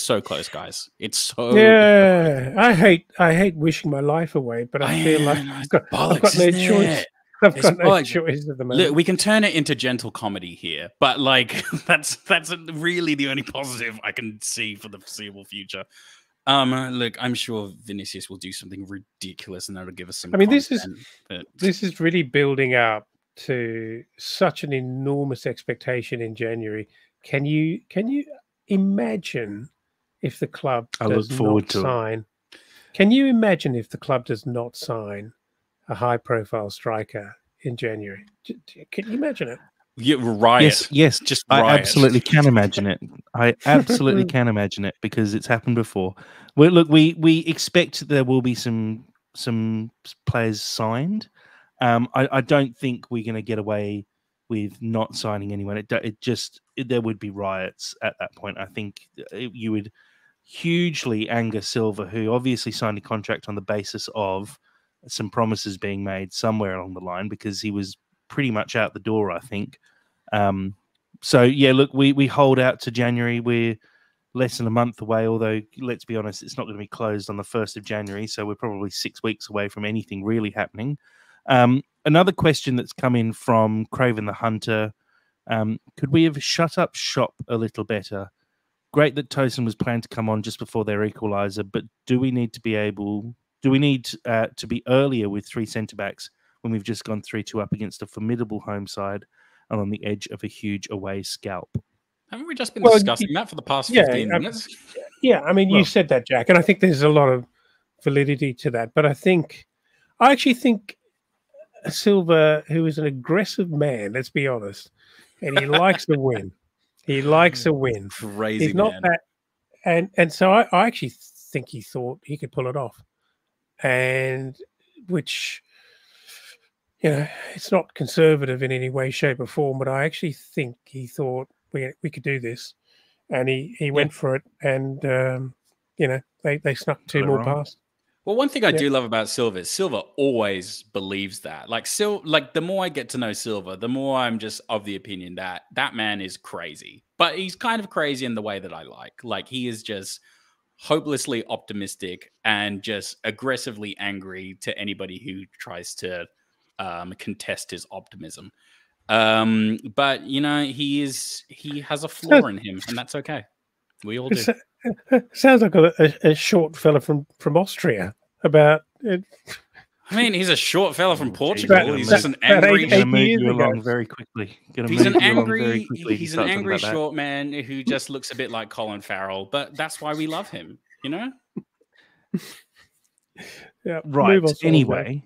so close, guys. It's so close. I hate wishing my life away, but I feel like I've got no choice. I've got no choice at the moment. Look, we can turn it into gentle comedy here, but like that's really the only positive I can see for the foreseeable future. Look, I'm sure Vinicius will do something ridiculous, and that'll give us some. I mean, this is really building up to such an enormous expectation in January. Can you imagine if the club does not sign? Can you imagine if the club does not sign a high-profile striker in January? Can you imagine it? Yeah, riot. Yes, just I riot. absolutely can imagine it. I absolutely can imagine it because it's happened before. Well, look, we expect there will be some players signed. I don't think we're going to get away with not signing anyone. There would be riots at that point. I think you would hugely anger Silva, who obviously signed a contract on the basis of some promises being made somewhere along the line because he was pretty much out the door, I think. So yeah, look, we hold out to January. We're less than a month away, although let's be honest, it's not going to be closed on the 1st of January. So we're probably 6 weeks away from anything really happening. Another question that's come in from Craven the Hunter. Could we have shut up shop a little better? Great that Tosin was planned to come on just before their equaliser, but do we need to be earlier with 3 centre-backs when we've just gone 3-2 up against a formidable home side and on the edge of a huge away scalp? Haven't we just been discussing that for the past 15 minutes? Yeah, I mean, you said that, Jack, and I think there's a lot of validity to that. But I actually think Silva, who is an aggressive man, let's be honest, and he likes to win. He likes a win. Crazy He's not man. that, and so I actually think he thought he could pull it off, and which, you know, it's not conservative in any way, shape, or form. But I actually think he thought we could do this, and he went for it, and you know, they snuck 2 more past. Well, one thing I do love about Silva is Silva always believes that. Like the more I get to know Silva, the more I'm just of the opinion that that man is crazy. But he's kind of crazy in the way that I like. Like he is just hopelessly optimistic and just aggressively angry to anybody who tries to contest his optimism. But you know, he has a flaw in him, and that's okay. We all do. Sounds like a short fella from Austria. About it. I mean, he's a short fella from Portugal. He's just an angry. He's going to move you along very quickly. He's an angry short man who just looks a bit like Colin Farrell, but that's why we love him. You know. Yeah. Right. Anyway,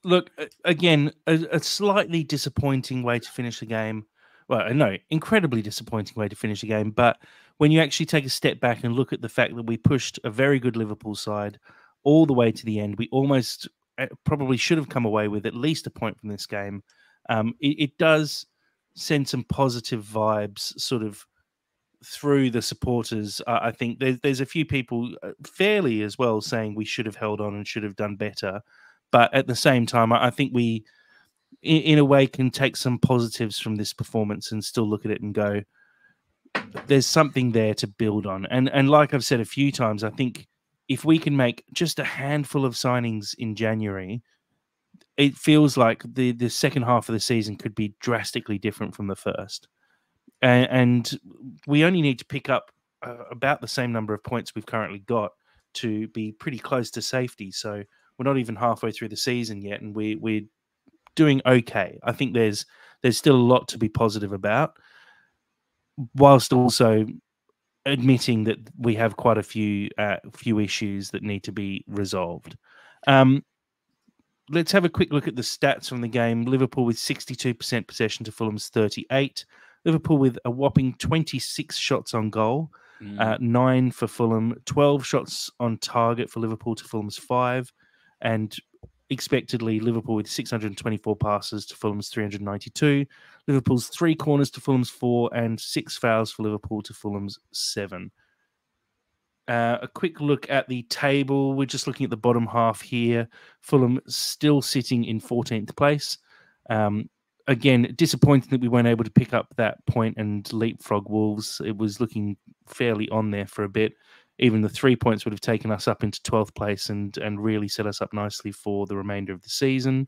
look again. A slightly disappointing way to finish the game. Well, no, incredibly disappointing way to finish the game. But when you actually take a step back and look at the fact that we pushed a very good Liverpool side all the way to the end, we almost probably should have come away with at least a point from this game. It does send some positive vibes sort of through the supporters. I think there's a few people fairly as well saying we should have held on and should have done better. But at the same time, I think we, in a way, can take some positives from this performance and still look at it and go, there's something there to build on. And like I've said a few times, I think if we can make just a handful of signings in January, it feels like the second half of the season could be drastically different from the first. And we only need to pick up about the same number of points we've currently got to be pretty close to safety. So we're not even halfway through the season yet, and we're doing okay. I think there's still a lot to be positive about, whilst also admitting that we have quite a few issues that need to be resolved. Let's have a quick look at the stats from the game. Liverpool with 62% possession to Fulham's 38. Liverpool with a whopping 26 shots on goal, 9 for Fulham, 12 shots on target for Liverpool to Fulham's 5, and expectedly Liverpool with 624 passes to Fulham's 392. Liverpool's 3 corners to Fulham's 4, and 6 fouls for Liverpool to Fulham's 7. A quick look at the table. We're just looking at the bottom half here. Fulham still sitting in 14th place. Again, disappointing that we weren't able to pick up that point and leapfrog Wolves. It was looking fairly on there for a bit. Even the 3 points would have taken us up into 12th place and really set us up nicely for the remainder of the season.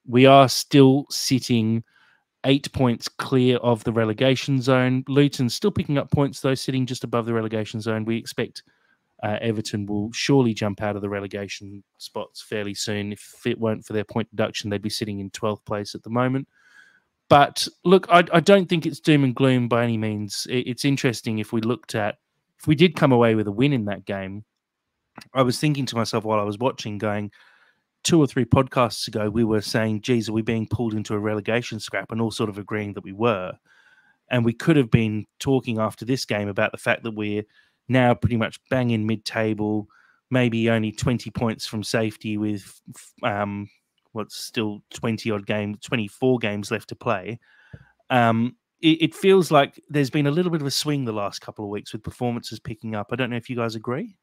We are still sitting 8 points clear of the relegation zone. Luton's still picking up points, though, sitting just above the relegation zone. We expect Everton will surely jump out of the relegation spots fairly soon. If it weren't for their point deduction, they'd be sitting in 12th place at the moment. But look, I don't think it's doom and gloom by any means. It's interesting if we did come away with a win in that game. I was thinking to myself while I was watching, going, 2 or 3 podcasts ago, we were saying, geez, are we being pulled into a relegation scrap? And all sort of agreeing that we were. And we could have been talking after this game about the fact that we're now pretty much bang in mid-table, maybe only 20 points from safety with what's still 24 games left to play. It feels like there's been a little bit of a swing the last couple of weeks with performances picking up. I don't know if you guys agree.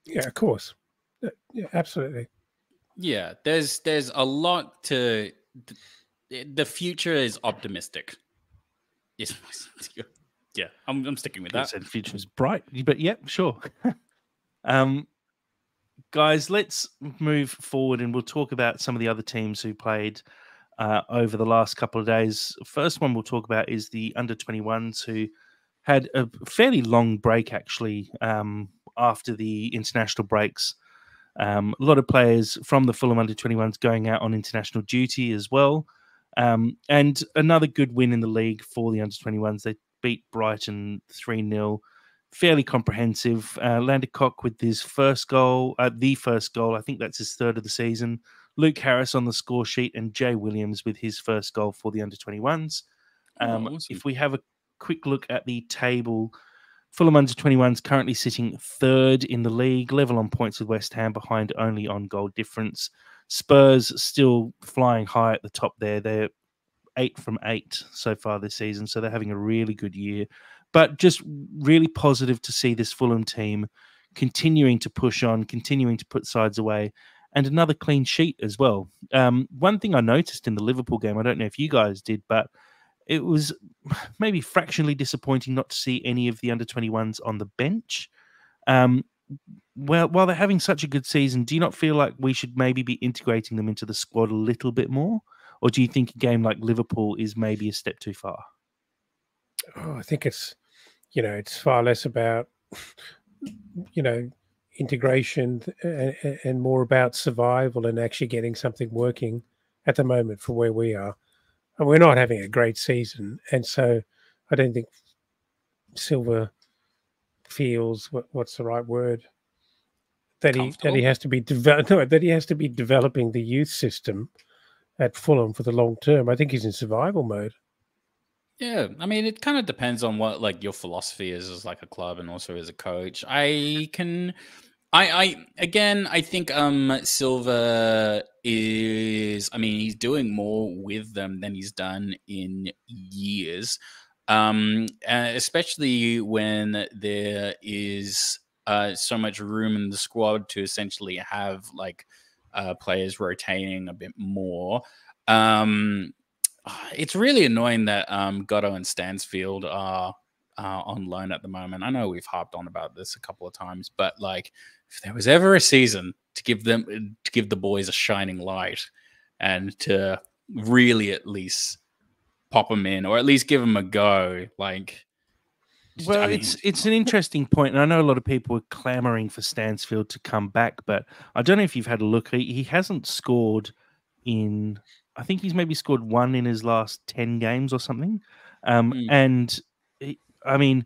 Yeah, of course. Yeah, absolutely. Yeah, there's a lot to the future is optimistic. Yes, yeah, I'm sticking with that. The future is bright, but yeah, sure. Guys, let's move forward and we'll talk about some of the other teams who played over the last couple of days. First one we'll talk about is the under-21s, who had a fairly long break actually after the international breaks. A lot of players from the Fulham under-21s going out on international duty as well. And another good win in the league for the under-21s. They beat Brighton 3-0. Fairly comprehensive. Landercock with his first goal, the first goal. I think that's his 3rd of the season. Luke Harris on the score sheet and Jay Williams with his first goal for the under-21s. Awesome. If we have a quick look at the table, Fulham under-21s currently sitting 3rd in the league, level on points with West Ham, behind only on goal difference. Spurs still flying high at the top there. They're 8 from 8 so far this season, so they're having a really good year. But just really positive to see this Fulham team continuing to push on, continuing to put sides away, and another clean sheet as well. One thing I noticed in the Liverpool game, I don't know if you guys did, but it was maybe fractionally disappointing not to see any of the under-21s on the bench. Well, while they're having such a good season, do you not feel like we should maybe be integrating them into the squad a little bit more? Or do you think a game like Liverpool is maybe a step too far? Oh, I think it's far less about, integration and more about survival and actually getting something working at the moment for where we are. And we're not having a great season. And so I don't think Silver feels what's the right word, that he has to be developing the youth system at Fulham for the long term. I think he's in survival mode. Yeah, I mean, it kind of depends on what like your philosophy is as like a club and also as a coach. I think Silva is, I mean, he's doing more with them than he's done in years. Especially when there is so much room in the squad to essentially have like players rotating a bit more. It's really annoying that Gatto and Stansfield are on loan at the moment. I know we've harped on about this a couple of times, but like, if there was ever a season to give the boys a shining light and to really at least pop them in, or at least give them a go, like Well, it's an interesting point, and I know a lot of people are clamoring for Stansfield to come back, but I don't know if you've had a look. He hasn't scored in. I think he's maybe scored one in his last 10 games or something. And I mean,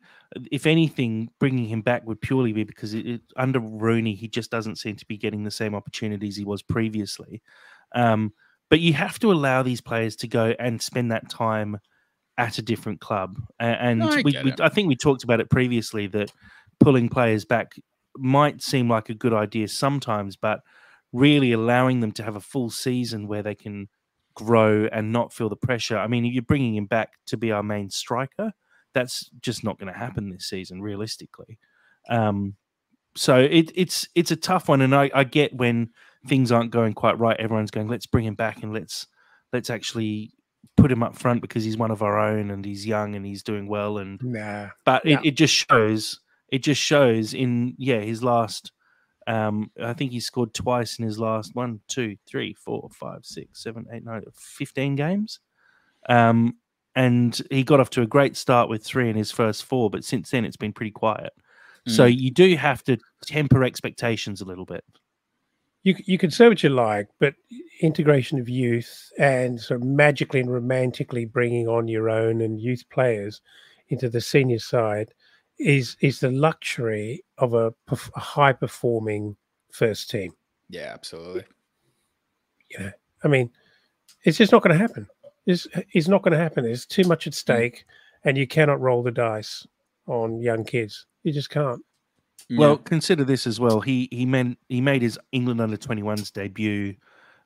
if anything, bringing him back would purely be because under Rooney, he just doesn't seem to be getting the same opportunities he was previously. But you have to allow these players to go and spend that time at a different club. And I think we talked about it previously that pulling players back might seem like a good idea sometimes, but really allowing them to have a full season where they can grow and not feel the pressure. I mean, if you're bringing him back to be our main striker, that's just not going to happen this season, realistically. So it's a tough one, and I get when things aren't going quite right. Everyone's going, let's bring him back and let's actually put him up front because he's one of our own and he's young and he's doing well. And it just shows. It just shows in his last. I think he scored twice in his last 1, 2, 3, 4, 5, 6, 7, 8, 9, 15 games. And he got off to a great start with 3 in his first 4, but since then it's been pretty quiet. So you do have to temper expectations a little bit. You can say what you like, but integration of youth and sort of magically and romantically bringing on your own and youth players into the senior side is the luxury of a high performing first team. Yeah, absolutely. I mean, it's just not going to happen. It's not going to happen. There's too much at stake, and you cannot roll the dice on young kids. You just can't. Well, consider this as well. He made his England under-21s debut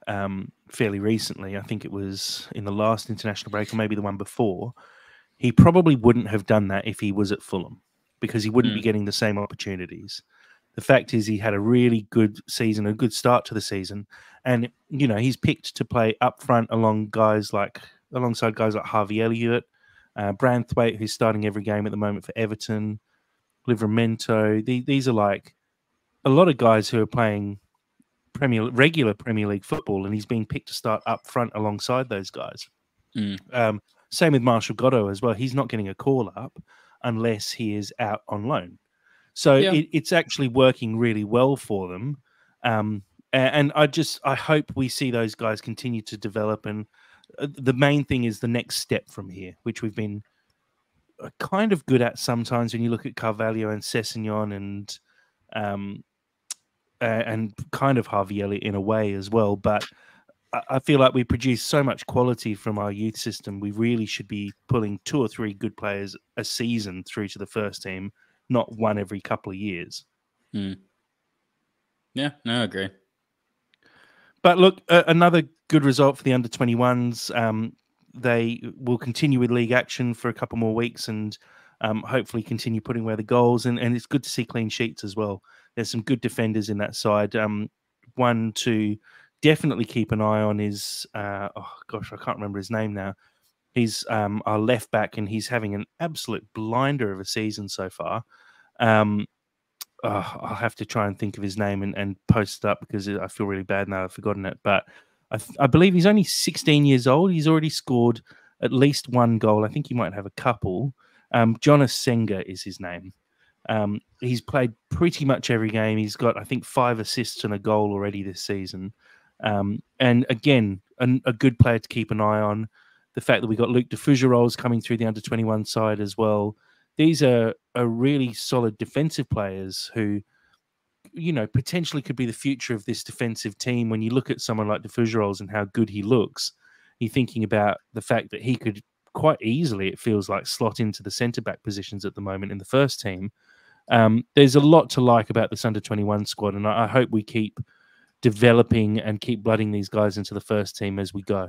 fairly recently. I think it was in the last international break or maybe the one before. He probably wouldn't have done that if he was at Fulham because he wouldn't be getting the same opportunities. The fact is he had a really good season, a good start to the season. And, he's picked to play up front alongside guys like Harvey Elliott, Branthwaite, who's starting every game at the moment for Everton, Livramento. These are like a lot of guys who are playing regular Premier League football, and he's being picked to start up front alongside those guys. Same with Marshall Goddo as well. He's not getting a call up unless he is out on loan. So it's actually working really well for them. And I hope we see those guys continue to develop. And the main thing is the next step from here, which we've been kind of good at sometimes when you look at Carvalho and Sessegnon and kind of Harvey Elliott in a way as well. But I feel like we produce so much quality from our youth system. We really should be pulling 2 or 3 good players a season through to the first team, not one every couple of years. Yeah, no, I agree. But look, another good result for the under-21s. They will continue with league action for a couple more weeks and hopefully continue putting away the goals. And it's good to see clean sheets as well. There's some good defenders in that side. One to definitely keep an eye on is, I can't remember his name now. He's our left back, and he's having an absolute blinder of a season so far. I'll have to try and think of his name and post it up because I feel really bad now I've forgotten it. But I believe he's only 16 years old. He's already scored at least 1 goal. I think he might have a couple. Jonas Senga is his name. He's played pretty much every game. He's got, I think, 5 assists and a goal already this season. And again, a good player to keep an eye on. The fact that we got Luke de Fougerols coming through the under-21 side as well. These are really solid defensive players who, potentially could be the future of this defensive team. When you look at someone like de Fougerols and how good he looks, you're thinking about the fact that he could quite easily, it feels like, slot into the centre-back positions at the moment in the first team. There's a lot to like about this under-21 squad, and I hope we keep developing and keep blooding these guys into the first team as we go.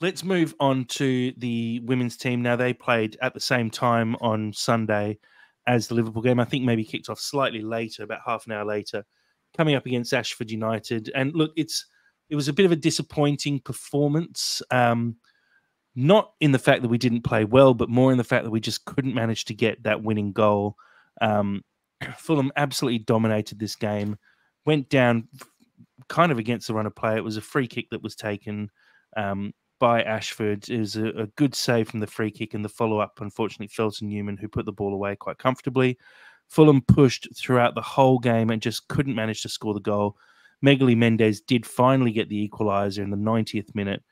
Let's move on to the women's team. Now, they played at the same time on Sunday as the Liverpool game. I think maybe kicked off slightly later, about half an hour later, coming up against Ashford United. And look, it was a bit of a disappointing performance. Not in the fact that we didn't play well, but more in the fact that we just couldn't manage to get that winning goal. Fulham absolutely dominated this game, went down kind of against the run of play. It was a free kick that was taken. by Ashford. It was a good save from the free kick, and the follow-up, unfortunately, fell to Newman, who put the ball away quite comfortably. Fulham pushed throughout the whole game and just couldn't manage to score the goal. Megali Mendes did finally get the equaliser in the 90th minute.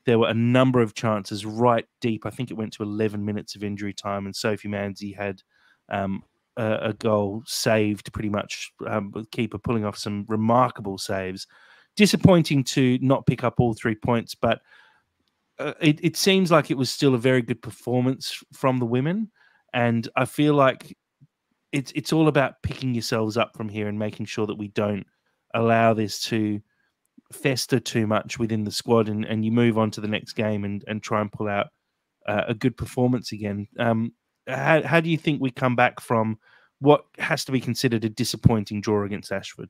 There were a number of chances right deep. I think it went to 11 minutes of injury time, and Sophie Manzi had a goal saved pretty much, with the keeper pulling off some remarkable saves. Disappointing to not pick up all 3 points, but it seems like it was still a very good performance from the women, and I feel like it's all about picking yourselves up from here and making sure that we don't allow this to fester too much within the squad, and you move on to the next game and try and pull out a good performance again. How do you think we come back from what has to be considered a disappointing draw against Ashford?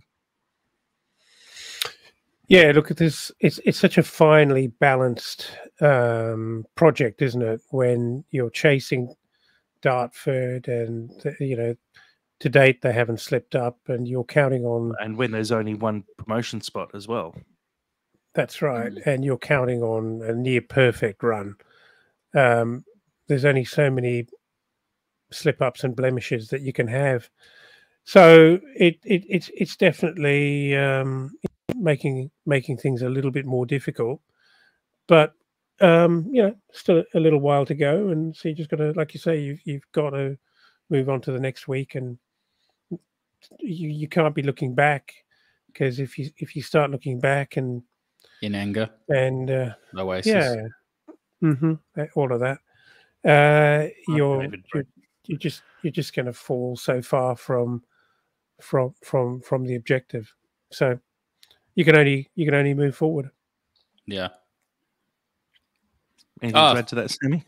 Yeah, look at this. It's such a finely balanced project, isn't it? When you're chasing Dartford, and to date they haven't slipped up, and you're counting on. And when there's only one promotion spot as well. That's right, and you're counting on a near perfect run. There's only so many slip ups and blemishes that you can have, so it's definitely making things a little bit more difficult. But still a little while to go, and so you just got to, like you say, you've got to move on to the next week, and you can't be looking back, because if you start looking back and in anger and Oasis, all of that, you're just going to fall so far from the objective. So you can only move forward. Yeah. Anything to add to that, Sammy?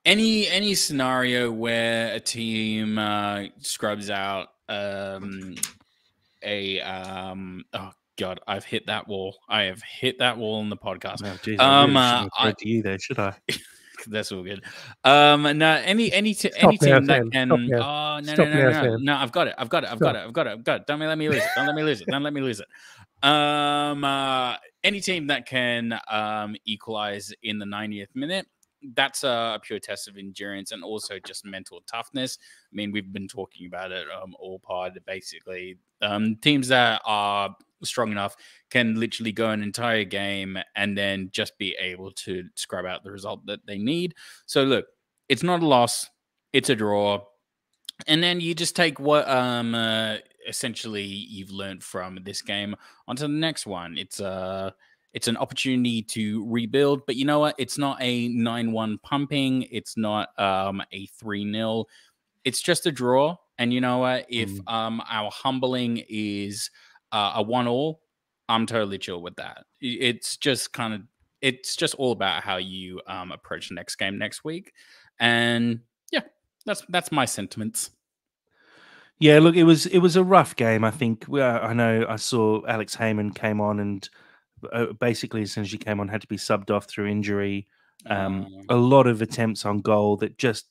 Any scenario where a team scrubs out oh God, I've hit that wall. I have hit that wall on the podcast. Oh, geez, I really shouldn't have to you there, should I? That's all good. No, any team that can. Oh no! I've got it. Don't let me lose it. Any team that can equalize in the 90th minute, that's a pure test of endurance and also just mental toughness. I mean, we've been talking about it all pod. Basically, teams that are strong enough can literally go an entire game and then just be able to scrub out the result that they need. So look, it's not a loss, it's a draw. And then you just take what essentially you've learned from this game onto the next one. It's an opportunity to rebuild, but you know what? It's not a 9-1 pumping. It's not a 3-0. It's just a draw. And you know what? If our humbling is a 1-1, I'm totally chill with that. It's just all about how you approach the next game next week. And yeah, that's my sentiments. Yeah, look, it was a rough game. I think I know I saw Alex Heyman came on, and basically as soon as she came on had to be subbed off through injury. A lot of attempts on goal that just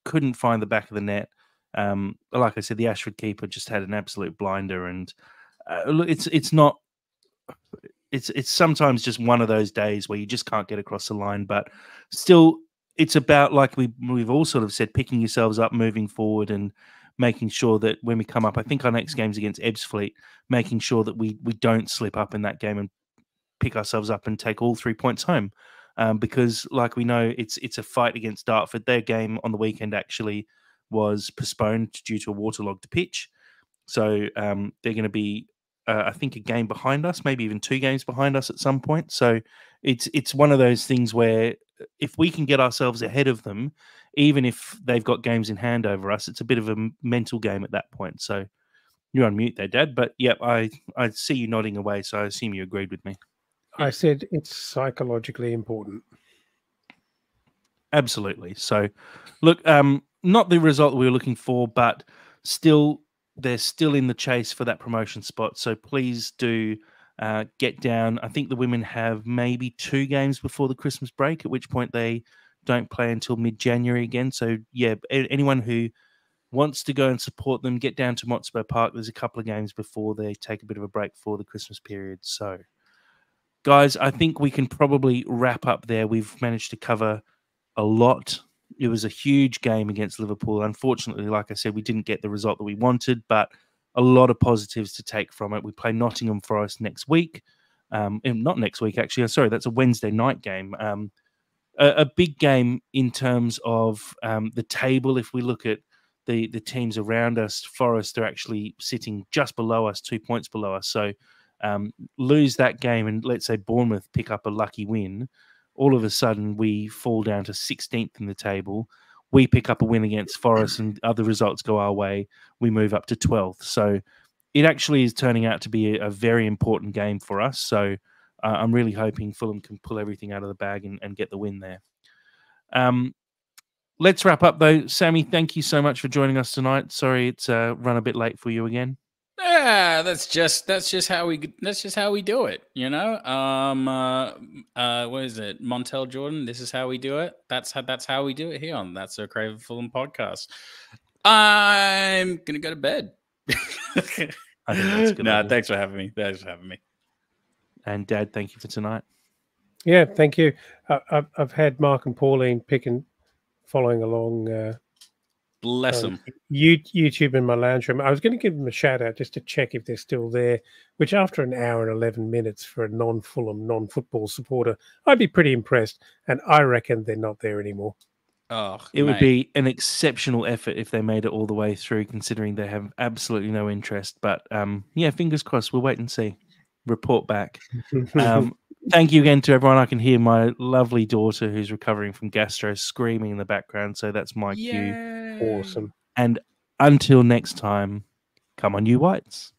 couldn't find the back of the net. Like I said, the Ashford keeper just had an absolute blinder, and it's sometimes just one of those days where you just can't get across the line. But still, it's about, like we've all sort of said, picking yourselves up, moving forward, and making sure that when we come up, I think our next game's against Ebbsfleet, making sure that we don't slip up in that game and pick ourselves up and take all 3 points home. Because, like we know, it's a fight against Dartford. Their game on the weekend actually was postponed due to a waterlogged pitch. So they're going to be, I think, a game behind us, maybe even 2 games behind us at some point. So it's one of those things where if we can get ourselves ahead of them, even if they've got games in hand over us, it's a bit of a mental game at that point. So you're on mute there, Dad. But yeah, I see you nodding away, so I assume you agreed with me. I said it's psychologically important. Absolutely. So, look, not the result we were looking for, but still, they're still in the chase for that promotion spot. So please do get down. I think the women have maybe 2 games before the Christmas break, at which point they don't play until mid-January again. So, yeah, anyone who wants to go and support them, get down to Motspur Park. There's a couple of games before they take a bit of a break for the Christmas period. So, guys, I think we can probably wrap up there. We've managed to cover a lot. It was a huge game against Liverpool. Unfortunately, like I said, we didn't get the result that we wanted, but a lot of positives to take from it. We play Nottingham Forest next week. Not next week, actually. Sorry, that's a Wednesday night game. A big game in terms of the table. If we look at the teams around us, Forest are actually sitting just below us, 2 points below us. So lose that game and let's say Bournemouth pick up a lucky win, all of a sudden we fall down to 16th in the table. We pick up a win against Forest and other results go our way. We move up to 12th. So it actually is turning out to be a very important game for us. So I'm really hoping Fulham can pull everything out of the bag and get the win there. Let's wrap up though. Sammy, thank you so much for joining us tonight. Sorry it's run a bit late for you again. Yeah, that's just how we do it, you know. What is it, Montel Jordan? This is how we do it. That's how we do it here on That's So Craven Fulham podcast. I'm gonna go to bed. I think that's good. No, thanks for having me. And Dad, thank you for tonight. Yeah, thank you. I've had Mark and Pauline following along. Bless them. YouTube in my lounge room. I was going to give them a shout out just to check if they're still there, which after an hour and 11 minutes for a non-Fulham, non-football supporter, I'd be pretty impressed. And I reckon they're not there anymore. Oh, it would be an exceptional effort if they made it all the way through, considering they have absolutely no interest. But yeah, fingers crossed. We'll wait and see. Report back. Thank you again to everyone. I can hear my lovely daughter who's recovering from gastro screaming in the background. So that's my cue. Awesome. And until next time, come on, you whites.